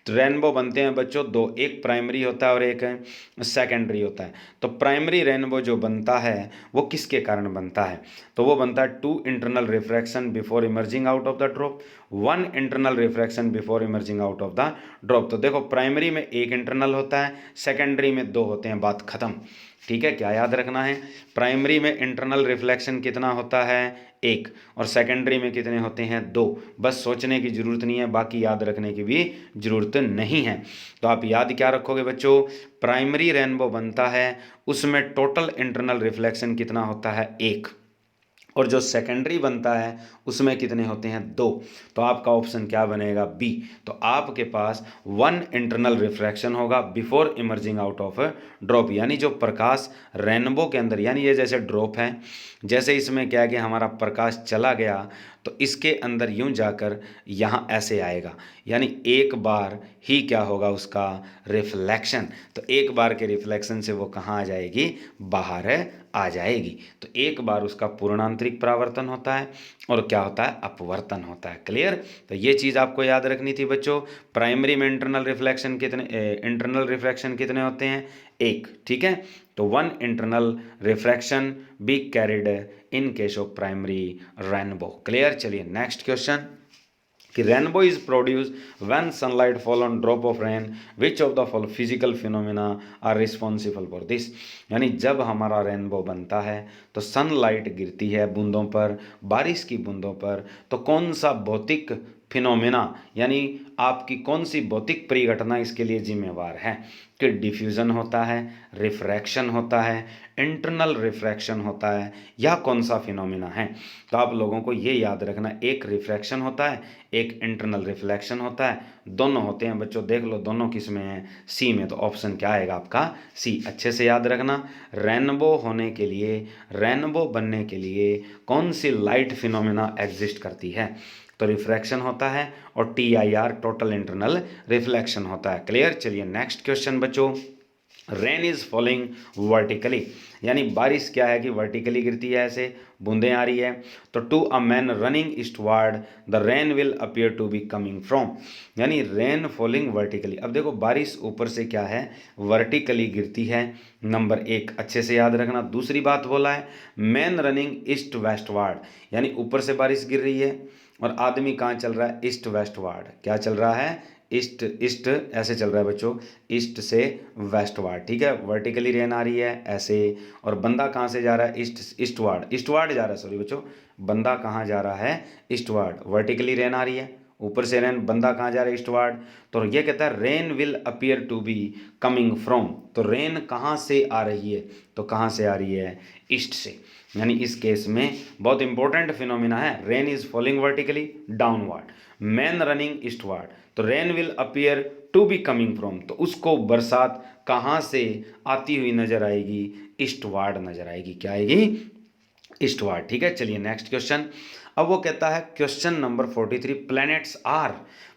रेनबो बनते हैं बच्चों दो, एक प्राइमरी होता है और एक सेकेंडरी होता है। तो प्राइमरी रेनबो जो बनता है वो किसके कारण बनता है, तो वो बनता है 2 internal refraction before emerging out of the drop, 1 internal refraction before emerging out of the drop. तो देखो प्राइमरी में एक इंटरनल होता है, सेकेंडरी में 2 होते हैं, बात खत्म। ठीक है, क्या याद रखना है, प्राइमरी में इंटरनल रिफ्लेक्शन कितना होता है, 1, और सेकेंडरी में कितने होते हैं, 2। बस सोचने की ज़रूरत नहीं है, बाकी याद रखने की भी ज़रूरत नहीं है। तो आप याद क्या रखोगे बच्चों, प्राइमरी रेनबो बनता है उसमें टोटल इंटरनल रिफ्लेक्शन कितना होता है, 1, और जो सेकेंडरी बनता है उसमें कितने होते हैं, 2। तो आपका ऑप्शन क्या बनेगा, बी। तो आपके पास 1 इंटरनल रिफ्रैक्शन होगा before emerging out of drop, यानी जो प्रकाश रेनबो के अंदर, यानी ये जैसे ड्रॉप है, जैसे इसमें क्या है कि हमारा प्रकाश चला गया तो इसके अंदर यूं जाकर यहाँ ऐसे आएगा, यानी एक बार ही क्या होगा उसका रिफ्लेक्शन। तो एक बार के रिफ्लेक्शन से वो कहाँ आ जाएगी, बाहर आ जाएगी। तो एक बार उसका पूर्णांतरिक परावर्तन होता है और क्या होता है, अपवर्तन होता है। क्लियर, तो ये चीज़ आपको याद रखनी थी बच्चों। प्राइमरी में इंटरनल रिफ्लेक्शन कितने होते हैं, 1। ठीक है, तो 1 internal refraction be carried in case of primary rainbow. Clear, चलिए नेक्स्ट क्वेश्चन कि rainbow is produce when sunlight fall on drop of rain, which of the fall physical phenomena are responsible for this. यानी जब हमारा रेनबो बनता है तो सनलाइट गिरती है बूंदों पर, बारिश की बूंदों पर, तो कौन सा भौतिक फिनोमिना, यानी आपकी कौन सी भौतिक परिघटना इसके लिए जिम्मेवार है, कि डिफ्यूज़न होता है, रिफ्रैक्शन होता है, इंटरनल रिफ्रैक्शन होता है, या कौन सा फिनोमिना है। तो आप लोगों को ये याद रखना, एक रिफ्रैक्शन होता है, एक इंटरनल रिफ्लेक्शन होता है, दोनों होते हैं बच्चों, देख लो दोनों किस में है, सी में। तो ऑप्शन क्या आएगा आपका, सी। अच्छे से याद रखना, रेनबो होने के लिए, रेनबो बनने के लिए कौन सी लाइट फिनोमिना एग्जिस्ट करती है, तो रिफ्रैक्शन होता है, और TIR टोटल इंटरनल रिफ्लेक्शन होता है। क्लियर, चलिए नेक्स्ट क्वेश्चन बच्चों। रेन इज फॉलिंग वर्टिकली, यानी बारिश क्या है कि वर्टिकली गिरती है, ऐसे बूंदें आ रही है। तो to a man running eastward the rain will appear to be coming from, यानी रेन फॉलिंग वर्टिकली। अब देखो बारिश ऊपर से क्या है, वर्टिकली गिरती है, नंबर 1 अच्छे से याद रखना। दूसरी बात बोला है मैन रनिंग ईस्ट वेस्टवर्ड, यानी ऊपर से बारिश गिर रही है और आदमी कहाँ चल रहा है, ईस्ट वेस्टवर्ड। क्या चल रहा है, ईस्ट ईस्ट ऐसे चल रहा है बच्चों, ईस्ट से वेस्टवार्ड। ठीक है, वर्टिकली रेन आ रही है ऐसे, और बंदा कहाँ से जा रहा है, ईस्टवार्ड जा रहा है, सॉरी बच्चों, बंदा कहाँ जा रहा है, ईस्टवार्ड। वर्टिकली रेन आ रही है ऊपर से रेन, बंदा कहाँ जा रहा है, ईस्टवार्ड। तो ये कहता है rain will appear to be coming from, तो रेन कहाँ से आ रही है, तो कहाँ से आ रही है, ईस्ट से। यानी इस केस में बहुत इंपॉर्टेंट फिनोमिना है, rain is falling vertically downward, man running eastward, तो rain will appear to be coming from, तो उसको बरसात कहाँ से आती हुई नजर आएगी, ईस्टवर्ड नजर आएगी। क्या आएगी, ईस्टवर्ड। ठीक है, चलिए नेक्स्ट क्वेश्चन। अब वो कहता है question number 43, planets are,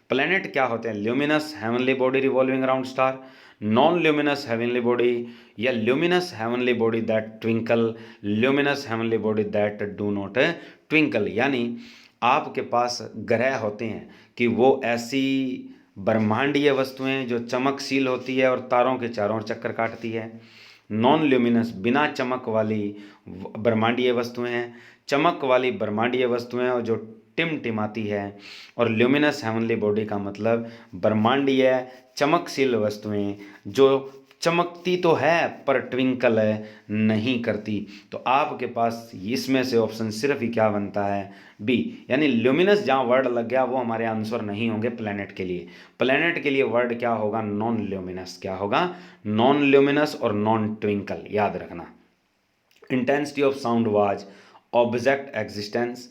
planet क्या होते हैं, luminous heavenly body revolving around star, non luminous heavenly body, या luminous heavenly body that twinkle, luminous heavenly body that do not twinkle. यानी आपके पास ग्रह होते हैं कि वो ऐसी ब्रह्मांडीय वस्तुएं जो चमकशील होती है और तारों के चारों ओर चक्कर काटती है। नॉन ल्यूमिनस बिना चमक वाली ब्रह्मांडीय वस्तुएं हैं, चमक वाली ब्रह्मांडीय वस्तुएं और जो टिमटिमाती है, और ल्यूमिनस हेवनली बॉडी का मतलब ब्रह्मांडीय चमकशील वस्तुएं जो चमकती तो है पर ट्विंकल नहीं करती। तो आपके पास इसमें से ऑप्शन सिर्फ ही क्या बनता है, बी, यानी ल्यूमिनस जहाँ वर्ड लग गया वो हमारे आंसर नहीं होंगे प्लैनेट के लिए। प्लैनेट के लिए वर्ड क्या होगा, नॉन ल्यूमिनस। क्या होगा, नॉन ल्यूमिनस और नॉन ट्विंकल, याद रखना। Intensity of sound was object existence,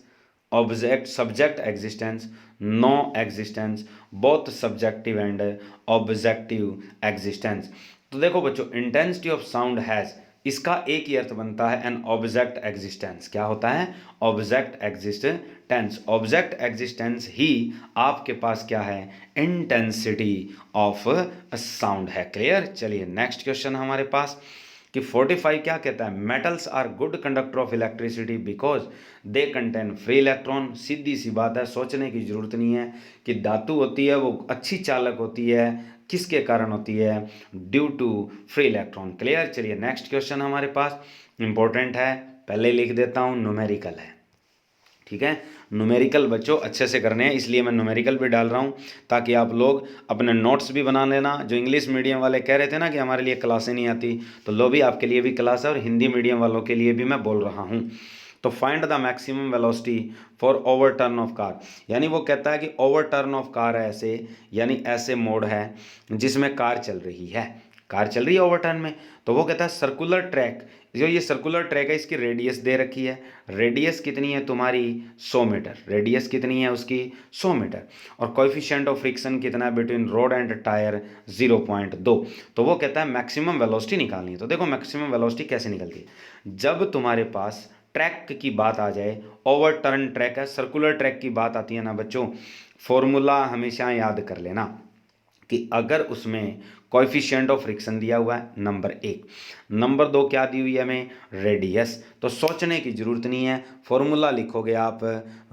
object subject existence, no existence, both subjective and objective existence. तो देखो बच्चों, इंटेंसिटी ऑफ साउंड हैज, इसका एक ही अर्थ बनता है एन ऑब्जेक्ट एग्जिस्टेंस। क्या होता है, ऑब्जेक्ट एग्जिस्टेंस। ऑब्जेक्ट एग्जिस्टेंस ही आपके पास क्या है, इंटेंसिटी ऑफ साउंड है। क्लियर, चलिए नेक्स्ट क्वेश्चन हमारे पास कि 45 क्या कहता है, metals are good conductor of electricity because they contain free electron. सीधी सी बात है, सोचने की जरूरत नहीं है कि धातु होती है वो अच्छी चालक होती है, किसके कारण होती है, due to free electron. Clear. चलिए नेक्स्ट क्वेश्चन हमारे पास इंपॉर्टेंट है, पहले लिख देता हूँ, न्यूमेरिकल है। ठीक है, न्यूमेरिकल बच्चों अच्छे से करने हैं, इसलिए मैं न्यूमेरिकल भी डाल रहा हूँ ताकि आप लोग अपने नोट्स भी बना लेना। जो इंग्लिश मीडियम वाले कह रहे थे ना कि हमारे लिए क्लासें नहीं आती, तो लो भी आपके लिए भी क्लास है और हिंदी मीडियम वालों के लिए भी मैं बोल रहा हूँ। तो find the maximum velocity for over turn off car, यानी वो कहता है कि ओवर टर्न ऑफ कार है ऐसे, यानी ऐसे मोड है जिसमें कार चल रही है, कार चल रही है ओवर टर्न में। तो वो कहता है सर्कुलर ट्रैक, जो ये सर्कुलर ट्रैक है इसकी रेडियस दे रखी है, रेडियस कितनी है तुम्हारी 100 मीटर, रेडियस कितनी है उसकी 100 मीटर, और कोएफिशिएंट ऑफ फ्रिक्शन कितना है बिटवीन रोड एंड टायर 0.2। तो वो कहता है मैक्सिमम वेलोसिटी निकालनी है। तो देखो मैक्सिमम वेलोसिटी कैसे निकलती है, जब तुम्हारे पास ट्रैक की बात आ जाए, ओवर टर्न ट्रैक है, सर्कुलर ट्रैक की बात आती है ना बच्चों, फॉर्मूला हमेशा याद कर लेना कि अगर उसमें कोएफिशिएंट ऑफ फ्रिक्शन दिया हुआ है नंबर 1, नंबर 2 क्या दी हुई है हमें, रेडियस, तो सोचने की जरूरत नहीं है, फॉर्मूला लिखोगे आप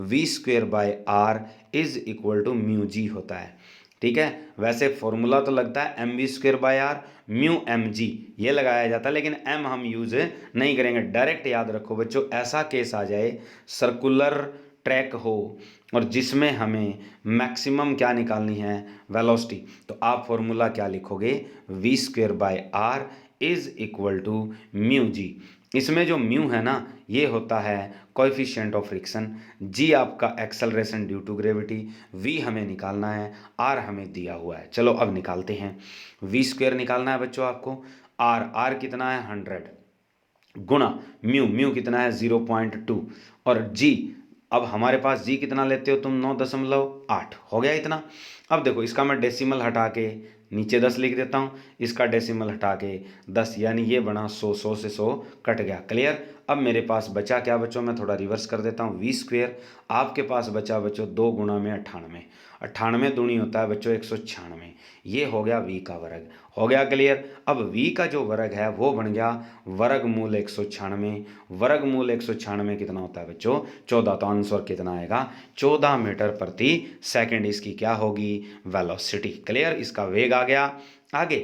v² is equal to mu g होता है। ठीक है, वैसे फॉर्मूला तो लगता है mv²/r म्यू एम जी ये लगाया जाता है, लेकिन m हम यूज नहीं करेंगे, डायरेक्ट याद रखो बच्चों, ऐसा केस आ जाए सर्कुलर ट्रैक हो और जिसमें हमें मैक्सिमम क्या निकालनी है, वेलोसिटी, तो आप फॉर्मूला क्या लिखोगे, v²/r is equal to mu g. इसमें जो म्यू है ना ये होता है कोएफिशिएंट ऑफ फ्रिक्शन, जी आपका acceleration due to gravity, v हमें निकालना है, r हमें दिया हुआ है। चलो अब निकालते हैं, v² निकालना है बच्चों आपको, r कितना है 100 गुणा म्यू कितना है 0.2, और g अब हमारे पास जी कितना लेते हो तुम 9.8 हो गया इतना। अब देखो इसका मैं डेसिमल हटा के नीचे 10 लिख देता हूँ, इसका डेसिमल हटा के 10, यानी ये बना 100 से 100 कट गया। क्लियर। अब मेरे पास बचा क्या बच्चों, मैं थोड़ा रिवर्स कर देता हूँ, v², आपके पास बचा बच्चों 2 गुणा में 98, 98 दूनी होता है बच्चों 196, ये हो गया v का वर्ग, हो गया क्लियर। अब v का जो वर्ग है वो बन गया वर्गमूल 196, वर्गमूल 196 कितना होता है बच्चों 14, तो आंसर कितना आएगा 14 मीटर प्रति सेकंड, इसकी क्या होगी वेलोसिटी। क्लियर, इसका वेग आ गया। आगे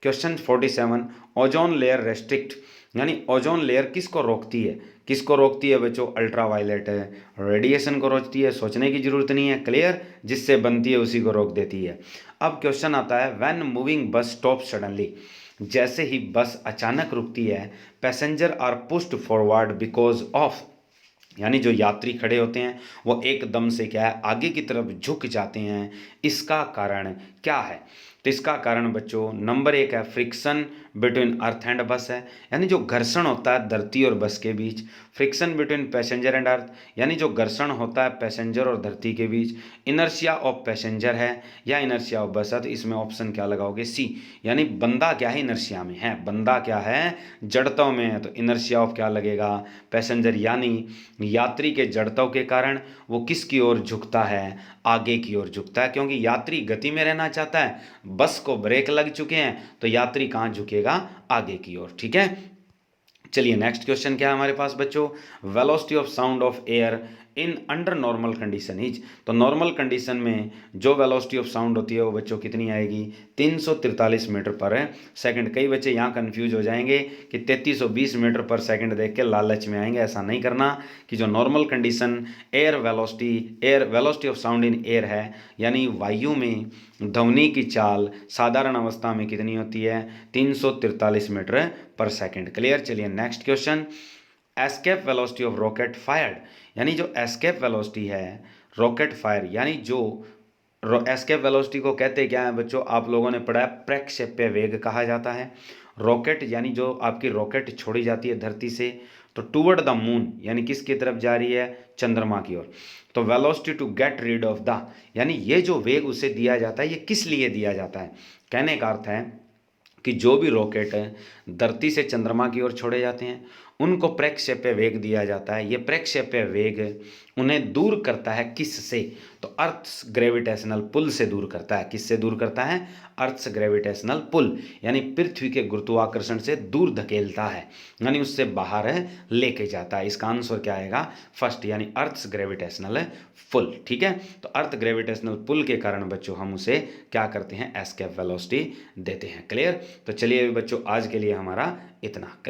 क्वेश्चन 47, ओजोन लेयर रेस्ट्रिक्ट, यानी ओजोन लेयर किसको रोकती है, किसको रोकती है बच्चों, अल्ट्रावायलेट रेडिएशन को रोकती है, सोचने की जरूरत नहीं है। क्लियर, जिससे बनती है उसी को रोक देती है। अब क्वेश्चन आता है when moving bus stop suddenly, जैसे ही बस अचानक रुकती है, passenger are pushed forward because of, यानी जो यात्री खड़े होते हैं वो एकदम से क्या है आगे की तरफ झुक जाते हैं, इसका कारण क्या है। तो इसका कारण बच्चों नंबर 1 है फ्रिक्शन बिटवीन अर्थ एंड बस है, यानी जो घर्षण होता है धरती और बस के बीच, friction between passenger and earth, यानी जो घर्षण होता है पैसेंजर और धरती के बीच, इनर्शिया ऑफ पैसेंजर है या इनर्शिया ऑफ बस है, तो इसमें ऑप्शन क्या लगाओगे सी, यानी बंदा क्या है इनर्शिया में है, बंदा क्या है जड़ताओं में है, तो इनर्शिया ऑफ क्या लगेगा पैसेंजर, यानी यात्री के जड़ताओं के कारण वो किसकी ओर झुकता है, आगे की ओर झुकता है, क्योंकि यात्री गति में रहना चाहता है, बस को ब्रेक लग चुके हैं, तो यात्री कहाँ झुकेगा आगे की ओर। ठीक है, चलिए नेक्स्ट क्वेश्चन क्या है हमारे पास बच्चों, velocity of sound of air in under normal condition is, तो नॉर्मल कंडीशन में जो वेलोसिटी ऑफ साउंड होती है वो बच्चों कितनी आएगी 343 मीटर पर सेकंड। कई बच्चे यहाँ कंफ्यूज हो जाएंगे कि 3320 मीटर पर सेकंड देख के लालच में आएंगे, ऐसा नहीं करना, कि जो normal condition air velocity of sound in air है, यानी वायु में ध्वनि की चाल साधारण अवस्था में कितनी होती है 343 मीटर पर सेकंड। क्लियर। चलिए next question, escape velocity of rocket fired, यानी जो एस्केप वेलोसिटी है रॉकेट फायर, यानी जो एस्केप वेलोसिटी को कहते क्या है बच्चों, आप लोगों ने पढ़ा है प्रक्षेप्य वेग कहा जाता है। रॉकेट यानी जो आपकी रॉकेट छोड़ी जाती है धरती से तो टूवर्ड द मून, यानी किसकी तरफ जा रही है चंद्रमा की ओर, तो velocity to get rid of the, यानी ये जो वेग उसे दिया जाता है ये किस लिए दिया जाता है, कहने का अर्थ है कि जो भी रॉकेट धरती से चंद्रमा की ओर छोड़े जाते हैं उनको प्रक्षेप्य वेग दिया जाता है। ये प्रक्षेप्य वेग उन्हें दूर करता है किससे? तो अर्थ्स ग्रेविटेशनल पुल से दूर करता है। किससे दूर करता है? अर्थ्स ग्रेविटेशनल पुल, यानी पृथ्वी के गुरुत्वाकर्षण से दूर धकेलता है, यानी उससे बाहर लेके जाता है। इसका आंसर क्या आएगा? फर्स्ट, यानी अर्थ्स ग्रेविटेशनल पुल। ठीक है, तो अर्थ ग्रेविटेशनल पुल के कारण बच्चों हम उसे क्या करते हैं? एस्केप वेलोसिटी देते हैं। क्लियर? तो चलिए बच्चों, आज के लिए हमारा इतना। क्लियर?